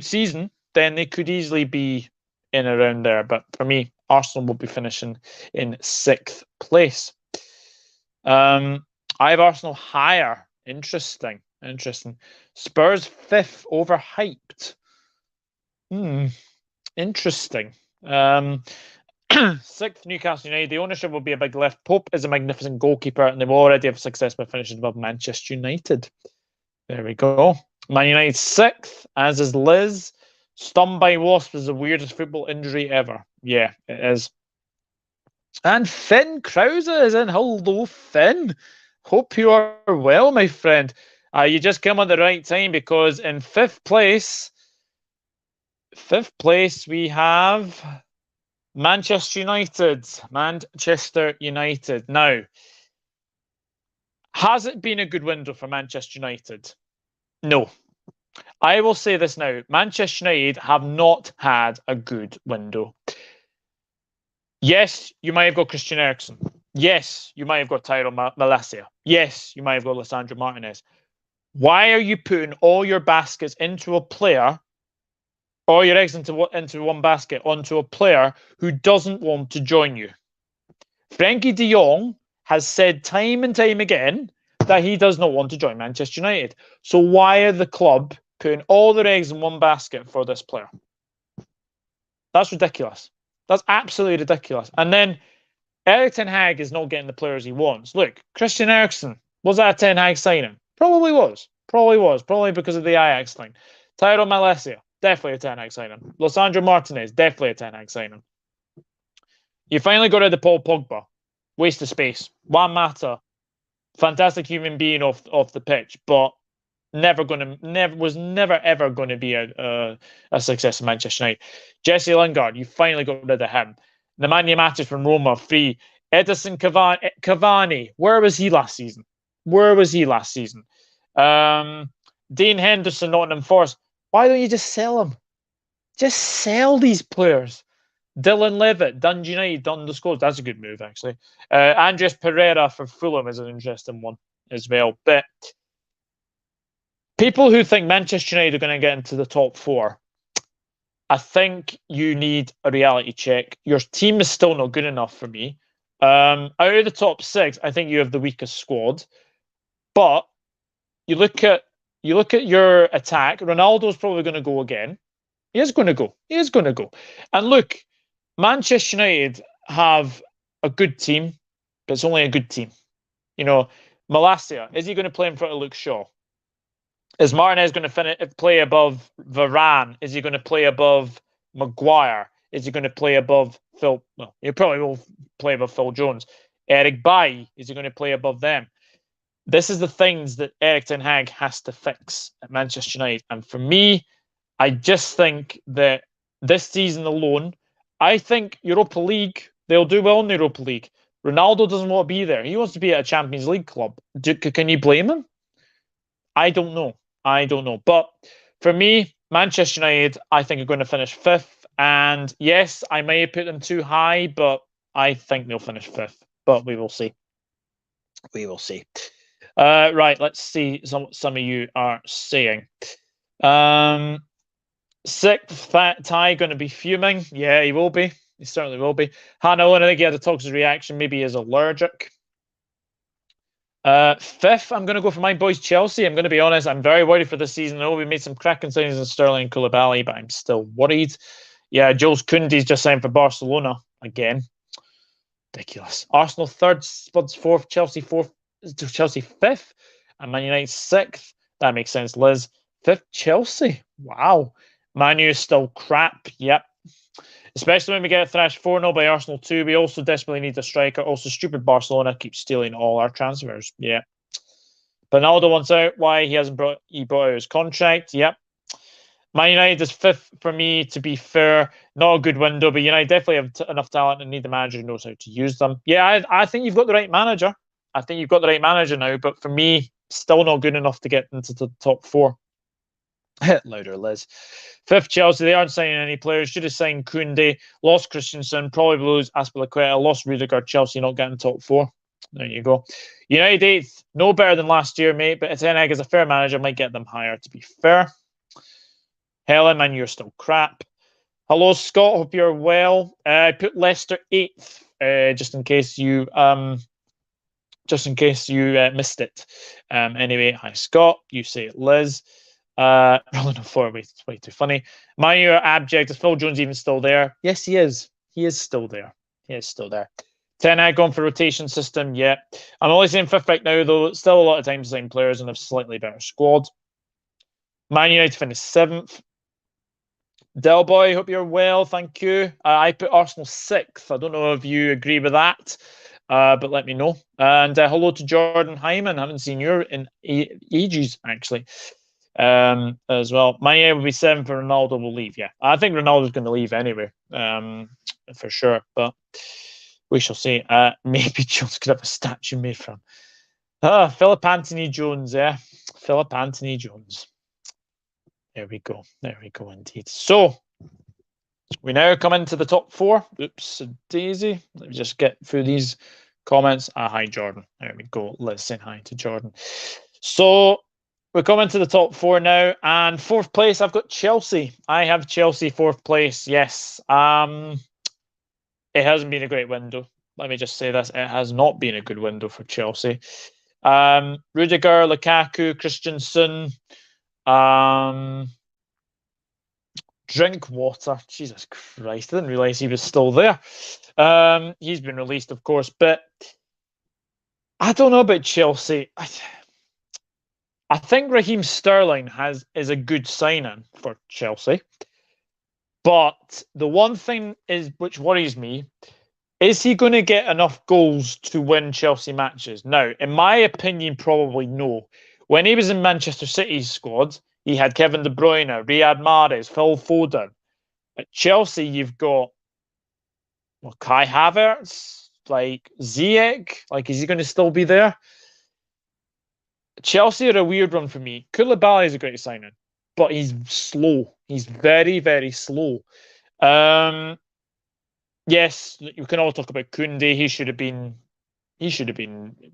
season, then they could easily be in around there. But for me, Arsenal will be finishing in sixth place. I have Arsenal higher. Interesting. Spurs fifth, overhyped. Interesting. Sixth, Newcastle United. The ownership will be a big lift. Pope is a magnificent goalkeeper, and they will already have success by finishing above Manchester United. There we go. Man United sixth, as is Liz. Stung by wasp is the weirdest football injury ever. Yeah, it is. And Finn Krause is in. Hello, Finn. Hope you are well, my friend. You just came at the right time, because in fifth place, we have Manchester United. Now, has it been a good window for Manchester United? No. I will say this now. Manchester United have not had a good window. Yes, you might have got Christian Eriksen. Yes, you might have got Tyrone Malacia. Yes, you might have got Lissandro Martinez. Why are you putting all your baskets into a player, all your eggs into one basket, onto a player who doesn't want to join you? Frankie de Jong has said time and time again that he does not want to join Manchester United. So why are the club putting all their eggs in one basket for this player? That's ridiculous. That's absolutely ridiculous. And then Erik Ten Hag is not getting the players he wants. Look, Christian Eriksen, was that a Ten Hag signing? Probably was. Probably because of the Ajax thing. Tyrone Malacia, definitely a Ten Hag signing. Lissandro Martinez, definitely a Ten Hag signing. You finally got rid of Paul Pogba. Waste of space. Juan Mata, fantastic human being off the pitch, but was never ever going to be a success in Manchester United. Jesse Lingard, you finally got rid of him. Nemanja Matic from Roma, free. Edison Cavani, where was he last season? Dean Henderson, Nottingham Forest. Why don't you just sell him? Just sell these players. Dylan Levitt, Dundee United, undisclosed. That's a good move, actually. Andres Pereira for Fulham is an interesting one as well. But people who think Manchester United are going to get into the top four, I think you need a reality check. Your team is still not good enough for me. Out of the top six, I think you have the weakest squad. But you look at your attack. Ronaldo's probably going to go again. He is going to go. He is going to go. And look, Manchester United have a good team, but it's only a good team. You know, Malacia, is he going to play in front of Luke Shaw? Is Martinez going to play above Varane? Is he going to play above Maguire? Is he going to play above Phil? Well, he probably will play above Phil Jones. Eric Bailly, is he going to play above them? This is the things that Erik Ten Hag has to fix at Manchester United. And for me, I just think that this season alone, I think Europa League, they'll do well in the Europa League. Ronaldo doesn't want to be there. He wants to be at a Champions League club. Can you blame him? I don't know. I don't know. But for me, Manchester United, I think are going to finish fifth. And yes, I may have put them too high, but I think they'll finish fifth. But we will see. We will see. Right, let's see what some of you are saying. Sixth, Ty going to be fuming. Yeah, he will be. He certainly will be. Hannah, I think he had a toxic reaction. Maybe he is allergic. Fifth, I'm going to go for my boys Chelsea. I'm going to be honest. I'm very worried for this season. I know we made some cracking signings in Sterling and Koulibaly, but I'm still worried. Yeah, Jules Kounde's just signed for Barcelona again. Ridiculous. Arsenal third, Spuds fourth, Chelsea fourth, Chelsea fifth, and Man United sixth. That makes sense, Liz. Fifth, Chelsea. Wow. Man U is still crap. Yep. Especially when we get thrashed 4-0 by Arsenal 2. We also desperately need a striker. Also, stupid Barcelona keeps stealing all our transfers. Yeah. Ronaldo wants out. Why? He brought out his contract. Yep. Man United is fifth for me, to be fair. Not a good window, but United definitely have enough talent and need the manager who knows how to use them. Yeah, I think you've got the right manager. I think you've got the right manager now, but for me, still not good enough to get into the top four. Louder, Liz. Fifth, Chelsea. They aren't signing any players. Should have signed Kounde. Lost Christensen. Probably lose Azpilicueta. Lost Rudiger. Chelsea not getting top four. There you go. United eighth. No better than last year, mate. But Ten Hag as a fair manager might get them higher, to be fair. Helen, man, you're still crap. Hello, Scott. Hope you're well. I put Leicester eighth, just in case you missed it. Anyway, hi Scott. You say it, Liz. Rolling on four, it's way too funny. Man U are abject. Is Phil Jones even still there? Yes, he is. He is still there. He is still there. Ten Hag going for rotation system. Yeah. I'm only saying fifth right now, though. Still a lot of time to sign players and have slightly better squad. Man United finished seventh. Del Boy, hope you're well. Thank you. I put Arsenal sixth. I don't know if you agree with that, but let me know. And hello to Jordan Hyman. I haven't seen you in ages, actually, as well. My will be seventh, and Ronaldo will leave. Yeah, I think Ronaldo's going to leave anyway, for sure. But we shall see. Maybe Jones could have a statue made from. Philip Anthony Jones. Yeah, Philip Anthony Jones. There we go. There we go, indeed. So, we now come into the top four. Oops, daisy. Let me just get through these comments. Hi, Jordan. There we go. Let's say hi to Jordan. So, we're coming to the top four now. And fourth place, I've got Chelsea. I have Chelsea fourth place. Yes. It hasn't been a great window. Let me just say this. It has not been a good window for Chelsea. Rudiger, Lukaku, Christensen, drink water. Jesus Christ, I didn't realize he was still there. He's been released, of course, but I don't know about Chelsea. I think Raheem Sterling is a good signing for Chelsea. But the one thing which worries me, is he going to get enough goals to win Chelsea matches? Now, in my opinion, probably no. When he was in Manchester City's squad, he had Kevin De Bruyne, Riyad Mahrez, Phil Foden. At Chelsea, you've got Kai Havertz, like Ziyech. Like, is he going to still be there? Chelsea are a weird one for me. Koulibaly is a great signing, but he's slow. He's very, very slow. Yes, you can all talk about Kounde. He should have been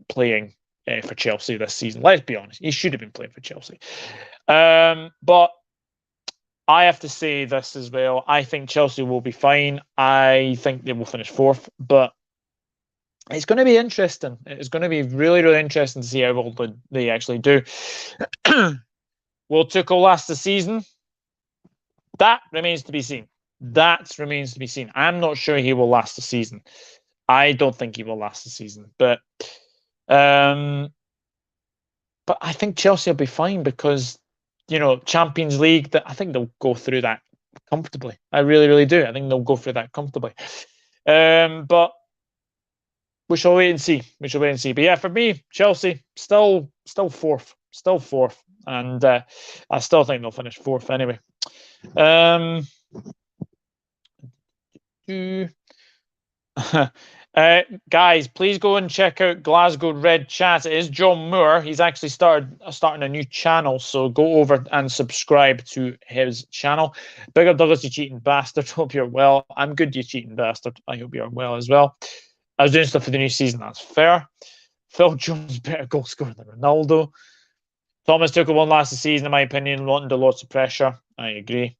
playing for Chelsea this season. Let's be honest, he should have been playing for Chelsea. But I have to say this as well. I think Chelsea will be fine. I think they will finish fourth, but it's going to be interesting. It's going to be really, really interesting to see how well they actually do. Will Tuchel last the season? That remains to be seen. That remains to be seen. I'm not sure he will last the season. I don't think he will last the season, um, but I think Chelsea will be fine because Champions League. That I think they'll go through that comfortably. I really, really do. I think they'll go through that comfortably. But we shall wait and see. We shall wait and see. But yeah, for me, Chelsea still fourth, and I still think they'll finish fourth anyway. Guys, please go and check out Glasgow Red Chat. It is John Moore. He's actually starting a new channel, so go over and subscribe to his channel. Big up Douglas, you cheating bastard. Hope you're well. I'm good, you cheating bastard. I hope you're well as well. I was doing stuff for the new season. That's fair. Phil Jones better goal scorer than Ronaldo. Thomas Tuchel won't last the season, in my opinion. Under lots of pressure. I agree.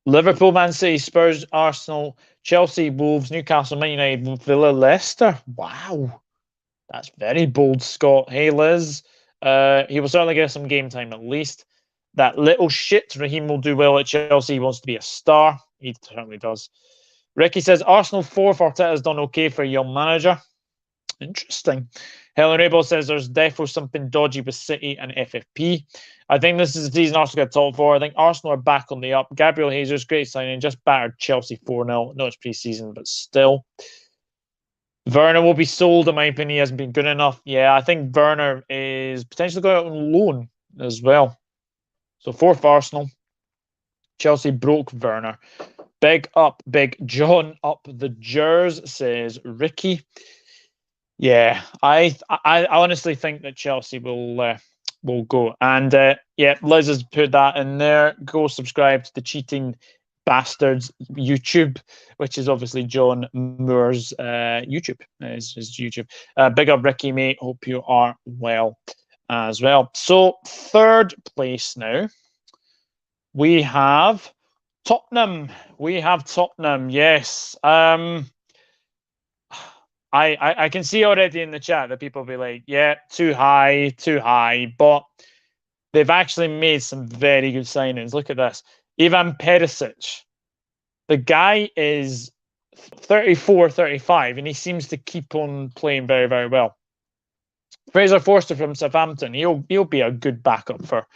Liverpool, Man City, Spurs, Arsenal, Chelsea, Wolves, Newcastle, Man United, Villa, Leicester. Wow. That's very bold, Scott. Hey, Liz. He will certainly get some game time at least. That little shit Raheem will do well at Chelsea. He wants to be a star. He certainly does. Ricky says Arsenal fourth. Arteta's done okay for a young manager. Interesting. Helen Rabel says there's definitely something dodgy with City and FFP. I think this is the season Arsenal get top four. I think Arsenal are back on the up. Gabriel Jesus, great signing, just battered Chelsea 4-0. No, it's pre-season, but still. Werner will be sold, in my opinion. He hasn't been good enough. Yeah, I think Werner is potentially going out on loan as well. So fourth Arsenal. Chelsea broke Werner. Big up, Big John up the Jers, says Ricky. Yeah, I honestly think that Chelsea will go. And yeah, Liz has put that in there. Go subscribe to the Cheating Bastards YouTube, which is obviously John Moore's YouTube. His YouTube. Big up, Ricky, mate. Hope you are well as well. So third place now. We have Tottenham. Yes. I can see already in the chat that people will be like, yeah, too high. But they've actually made some very good signings. Look at this. Ivan Perisic. The guy is 34, 35, and he seems to keep on playing very, very well. Fraser Forster from Southampton. He'll be a good backup for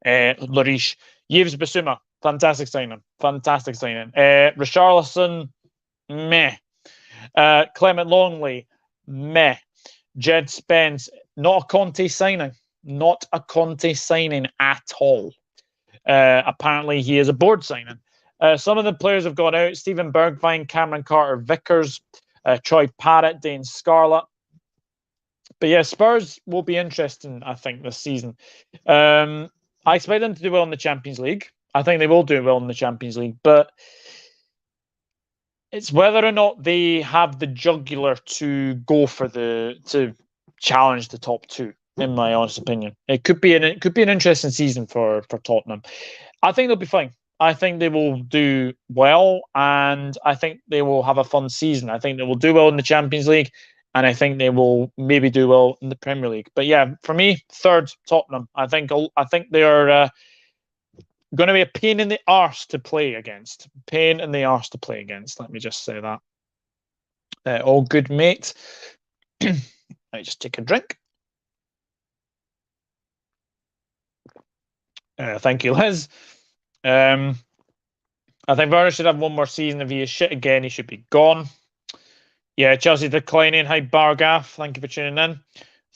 Lloris. Yves Bissouma. Fantastic signing. Richarlison. Meh. Clement Longley, meh. Jed Spence, not a Conte signing at all. Apparently, he is a board signing. Some of the players have gone out: Stephen Bergvine, Cameron Carter, Vickers, Troy Parrott, Dane Scarlett. But yeah, Spurs will be interesting, I think, this season. I expect them to do well in the Champions League. I think they will do well in the Champions League, but it's whether or not they have the jugular to go for to challenge the top two. In my honest opinion, it could be an interesting season for Tottenham. I think they'll be fine. I think they will do well, and I think they will have a fun season. I think they will do well in the Champions League, and I think they will maybe do well in the Premier League. But yeah, for me, third Tottenham. I think they are going to be a pain in the arse to play against. Let me just say that. All good, mate. I just take a drink. Thank you, Liz. I think Werner should have one more season. If he is shit again, he should be gone. Yeah, Chelsea declining. Hi, Bargaff. Thank you for tuning in.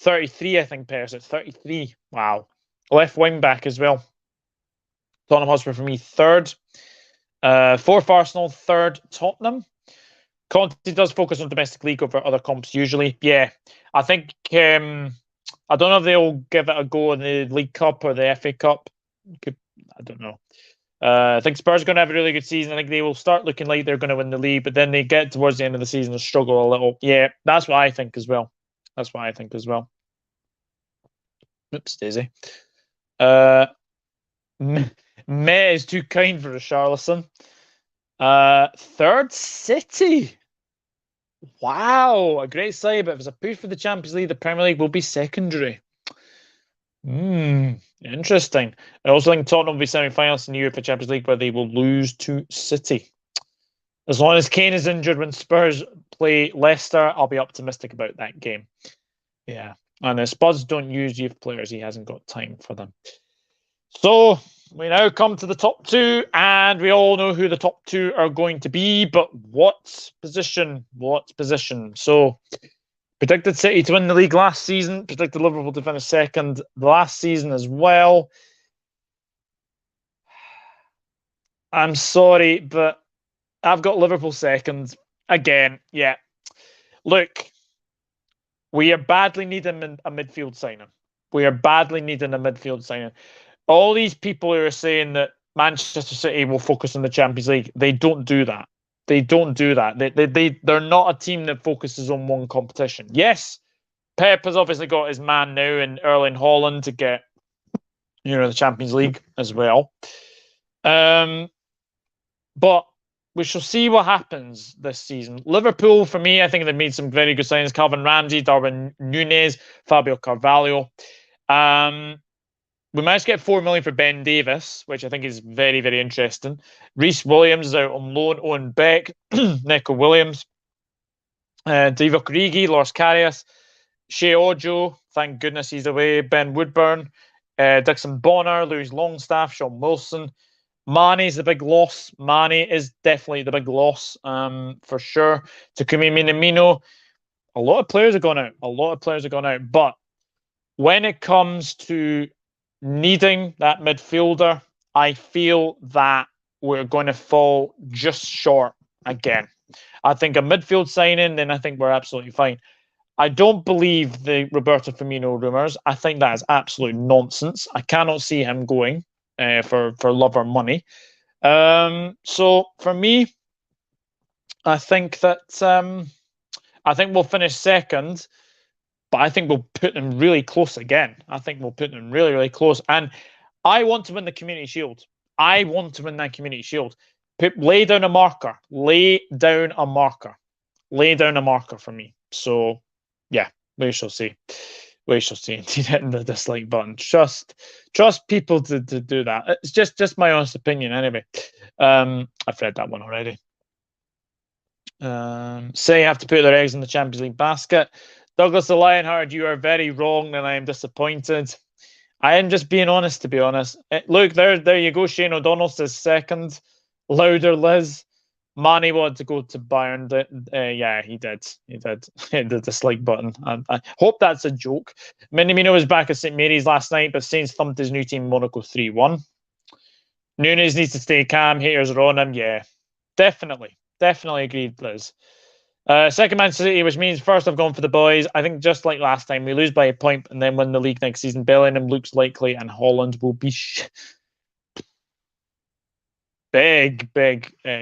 33, I think, Perisic. 33. Wow. Left wing back as well. Tottenham Hotspur for me, third. Fourth Arsenal, third Tottenham. Conte does focus on domestic league over other comps usually. Yeah, I think I don't know if they'll give it a go in the League Cup or the FA Cup. I don't know. I think Spurs are going to have a really good season. I think they will start looking like they're going to win the league, but then they get towards the end of the season and struggle a little. Yeah, that's what I think as well. Oops, Daisy. Meh is too kind for Richarlison. Third, City. Wow, a great side, but if it's a push for the Champions League, the Premier League will be secondary. Interesting. I also think Tottenham will be semi-finalists in the Europa Champions League, where they will lose to City. As long as Kane is injured when Spurs play Leicester, I'll be optimistic about that game. Yeah. And the Spurs don't use youth players. He hasn't got time for them. So we now come to the top two, and we all know who the top two are going to be, but what position? What position? So predicted City to win the league last season, predicted Liverpool to finish second last season as well. I'm sorry, but I've got Liverpool second again. Yeah. Look, we are badly needing a midfield signing. We are badly needing a midfield signing. All these people who are saying that Manchester City will focus on the Champions League, they don't do that. They don't do that. They're not a team that focuses on one competition. Yes, Pep has obviously got his man now in Erling Haaland to get, the Champions League as well. But we shall see what happens this season. Liverpool, for me, I think they've made some very good signings. Calvin Ramsey, Darwin Núñez, Fabio Carvalho. We managed to get 4 million for Ben Davis, which I think is very, very interesting. Reece Williams is out on loan. Owen Beck, Neco Williams, Divock Origi, Loris Karius, Shea Ojo, thank goodness he's away. Ben Woodburn, Dixon Bonner, Louis Longstaff, Sean Wilson. Mane's the big loss. Mane is definitely the big loss, for sure. Takumi Minamino. A lot of players have gone out. But when it comes to needing that midfielder, I feel that we're going to fall just short again. I think a midfield signing, then I think we're absolutely fine. I don't believe the Roberto Firmino rumours. I think that is absolute nonsense. I cannot see him going for love or money. So for me, I think that I think we'll finish second, but I think we'll put them really close again. I think we'll put them really, really close. And I want to win the Community Shield. I want to win that Community Shield. Lay down a marker. Lay down a marker. Lay down a marker for me. So, yeah, we shall see. We shall see. Indeed, hitting the dislike button. Trust people to do that. It's just my honest opinion, anyway. I've read that one already. Say you have to put their eggs in the Champions League basket. Douglas the Lionheart, you are very wrong, and I am disappointed. I am just being honest, to be honest. Look, there you go. Shane O'Donnell says second. Louder Liz. Mane wanted to go to Bayern. Yeah, he did. He did. Hit the dislike button. I hope that's a joke. Minamino was back at St Mary's last night, but Saints thumped his new team Monaco 3-1. Núñez needs to stay calm. Haters are on him. Yeah, definitely. Definitely agreed, Liz. Second Man City, which means first I've gone for the boys. I think just like last time, we lose by a point and then win the league next season. Bellingham looks likely and Haaland will be big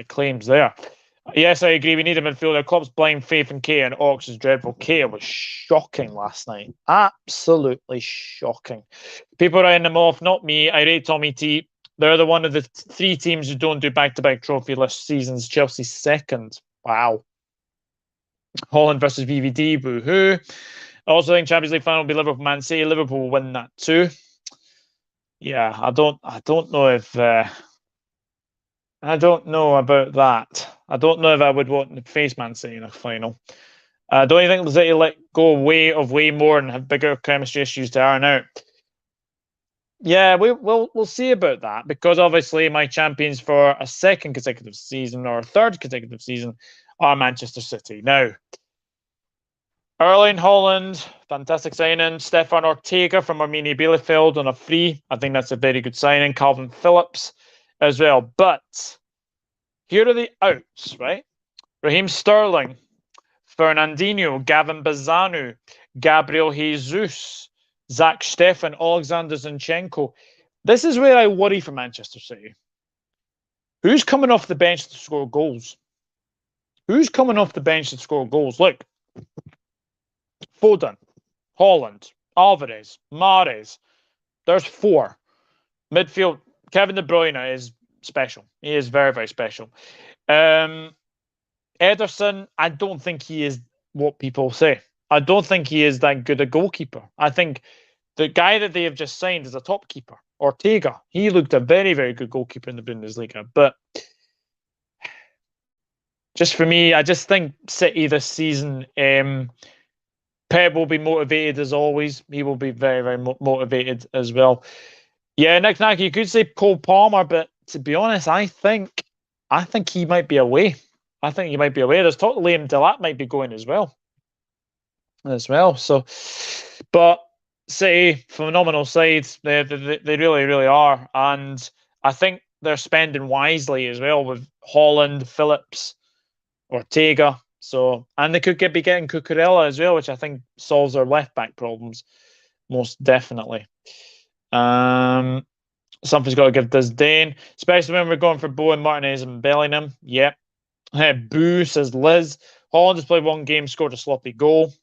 claims there. Yes, I agree. We need a midfielder. Klopp's blind faith in Kane and Ox is dreadful. Kane was shocking last night. Absolutely shocking. People are writing them off, not me. I rate Tommy T. They're the one of the three teams who don't do back-to-back trophy list seasons. Chelsea second. Wow. Holland versus VVD, boo-hoo. I also think Champions League final will be Liverpool Man City. Liverpool will win that too. Yeah, I don't know if I don't know about that. I don't know if I would want to face Man City in a final. Don't you think City let go way more and have bigger chemistry issues to iron out? Yeah, we'll see about that, because obviously my champions for a second consecutive season or a third consecutive season are Manchester City. Now, Erling Haaland, fantastic signing. Stefan Ortega from Arminia Bielefeld on a free. I think that's a very good signing. Calvin Phillips as well. But here are the outs, right? Raheem Sterling, Fernandinho, Gavin Bazanu, Gabriel Jesus, Zach Steffen, Alexander Zinchenko. This is where I worry for Manchester City. Who's coming off the bench to score goals? Who's coming off the bench to score goals? Look, Foden, Haaland, Alvarez, Mahrez. There's four. Midfield, Kevin De Bruyne is special. He is very, very special. Ederson, I don't think he is what people say. I don't think he is that good a goalkeeper. I think the guy that they have just signed is a top keeper, Ortega. He looked a very, very good goalkeeper in the Bundesliga. But just for me, I just think City this season, Pep will be motivated as always. He will be very, very motivated as well. Yeah, Nick Nack, you could say Cole Palmer, but to be honest, I think he might be away. I think he might be away. There's talk Liam Delap might be going as well. So, but City, phenomenal sides. They really, really are. And I think they're spending wisely as well with Holland, Phillips, Ortega. So, and they could be getting Cucurella as well, which I think solves their left back problems most definitely. Something's got to give disdain, especially when we're going for Bowen, Martinez, and Bellingham. Yep. Boo, says Liz. Holland has played one game, scored a sloppy goal.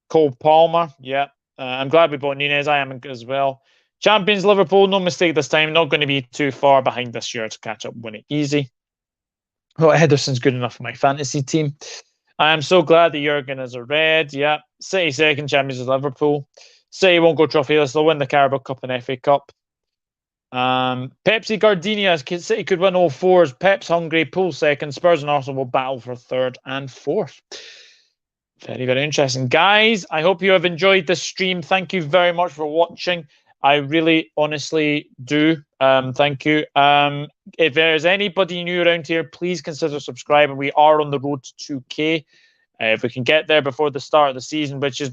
Cole Palmer. Yep. I'm glad we bought Nunez. I am as well. Champions Liverpool, no mistake this time. Not going to be too far behind this year to catch up, win it easy. Well, Henderson's good enough for my fantasy team. I am so glad that Jurgen is a red. Yeah. City second, champions is Liverpool. City won't go trophyless. They'll win the Carabao Cup and FA Cup. Pepsi Gardenia, City could win all fours. Pep's hungry, Pool second. Spurs and Arsenal will battle for third and fourth. Very, very interesting. Guys, I hope you have enjoyed this stream. Thank you very much for watching. I really, honestly do. Thank you. If there's anybody new around here, please consider subscribing. We are on the road to 2K. If we can get there before the start of the season, which is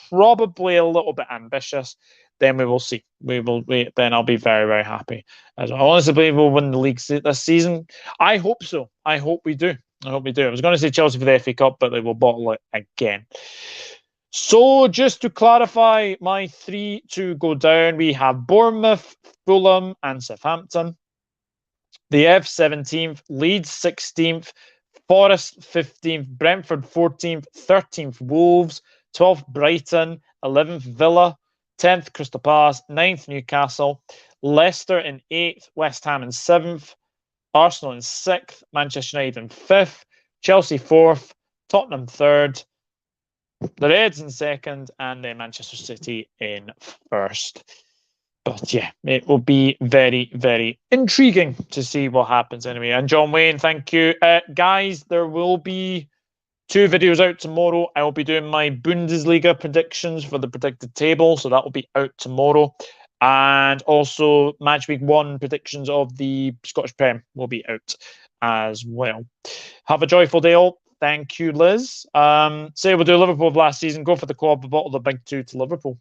probably a little bit ambitious, then we will see. Then I'll be very, very happy. As I honestly believe we'll win the league this season. I hope so. I hope we do. I was going to say Chelsea for the FA Cup, but they will bottle it again. So just to clarify, my 3 to go down, we have Bournemouth, Fulham, and Southampton. The F 17th, Leeds 16th, Forest 15th, Brentford 14th, 13th Wolves, 12th Brighton, 11th Villa, 10th Crystal Palace, 9th Newcastle, Leicester in 8th, West Ham in 7th, Arsenal in 6th, Manchester United in 5th, Chelsea 4th, Tottenham 3rd, the Reds in 2nd, and then Manchester City in 1st. But yeah, it will be very, very intriguing to see what happens anyway. And John Wayne, thank you. Guys, there will be 2 videos out tomorrow. I will be doing my Bundesliga predictions for the predicted table, so that will be out tomorrow. And also Match Week 1 predictions of the Scottish Prem will be out as well. Have a joyful day all. Thank you, Liz. Say we'll do Liverpool of last season. Go for the quad, but bottle the big 2 to Liverpool.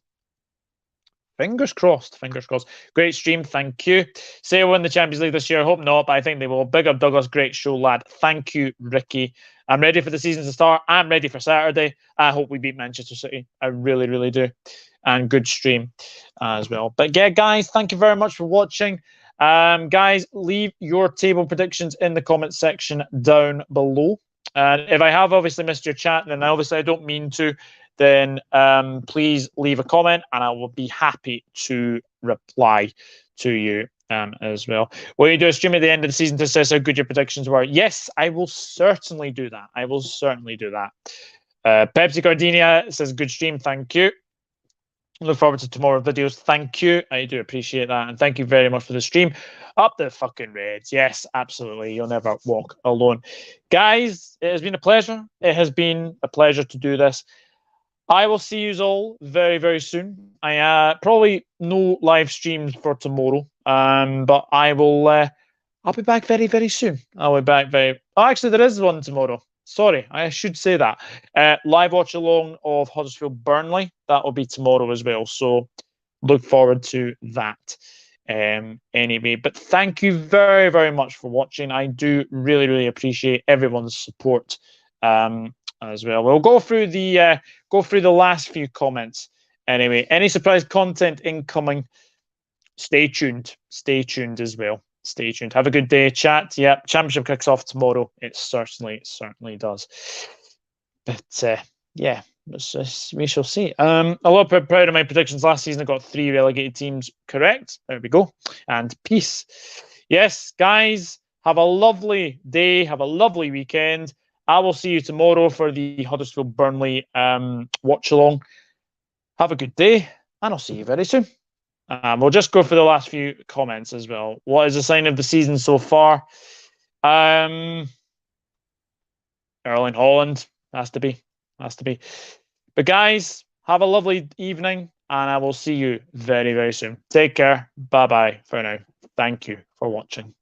Fingers crossed. Fingers crossed. Great stream. Thank you. Say we'll win the Champions League this year. Hope not, but I think they will. Big up Douglas. Great show, lad. Thank you, Ricky. I'm ready for the season to start. I'm ready for Saturday. I hope we beat Manchester City. I really, really do. And good stream as well. But yeah, guys, thank you very much for watching. Guys, leave your table predictions in the comment section down below. And if I have obviously missed your chat, then obviously I don't mean to, then please leave a comment and I will be happy to reply to you as well. Will you do a stream at the end of the season to assess how good your predictions were? Yes, I will certainly do that. I will certainly do that. Pepsi Gardenia says, good stream. Thank you. Look forward to tomorrow's videos. Thank you. I do appreciate that. And thank you very much for the stream. Up the fucking Reds. Yes, absolutely. You'll never walk alone. Guys, it has been a pleasure. It has been a pleasure to do this. I will see you all very, very soon. I probably no live streams for tomorrow. But I will I'll be back very, very soon. I'll be back very actually there is one tomorrow. Sorry, I should say that. Live watch along of Huddersfield Burnley. That will be tomorrow as well. So look forward to that. Anyway, but thank you very, very much for watching. I do really, really appreciate everyone's support as well. We'll go through the last few comments. Anyway, any surprise content incoming? Stay tuned. Stay tuned as well. Stay tuned. Have a good day, chat. Yep, championship kicks off tomorrow. It certainly does. But yeah, We shall see. I'm a lot proud of my predictions last season. I got 3 relegated teams correct. There we go. And peace. Yes, guys, have a lovely day. Have a lovely weekend. I will see you tomorrow for the Huddersfield Burnley watch along. Have a good day, and I'll see you very soon. We'll just go for the last few comments as well. What is the sign of the season so far? Erling Haaland has to be. But guys, have a lovely evening, and I will see you very, very soon. Take care. Bye-bye for now. Thank you for watching.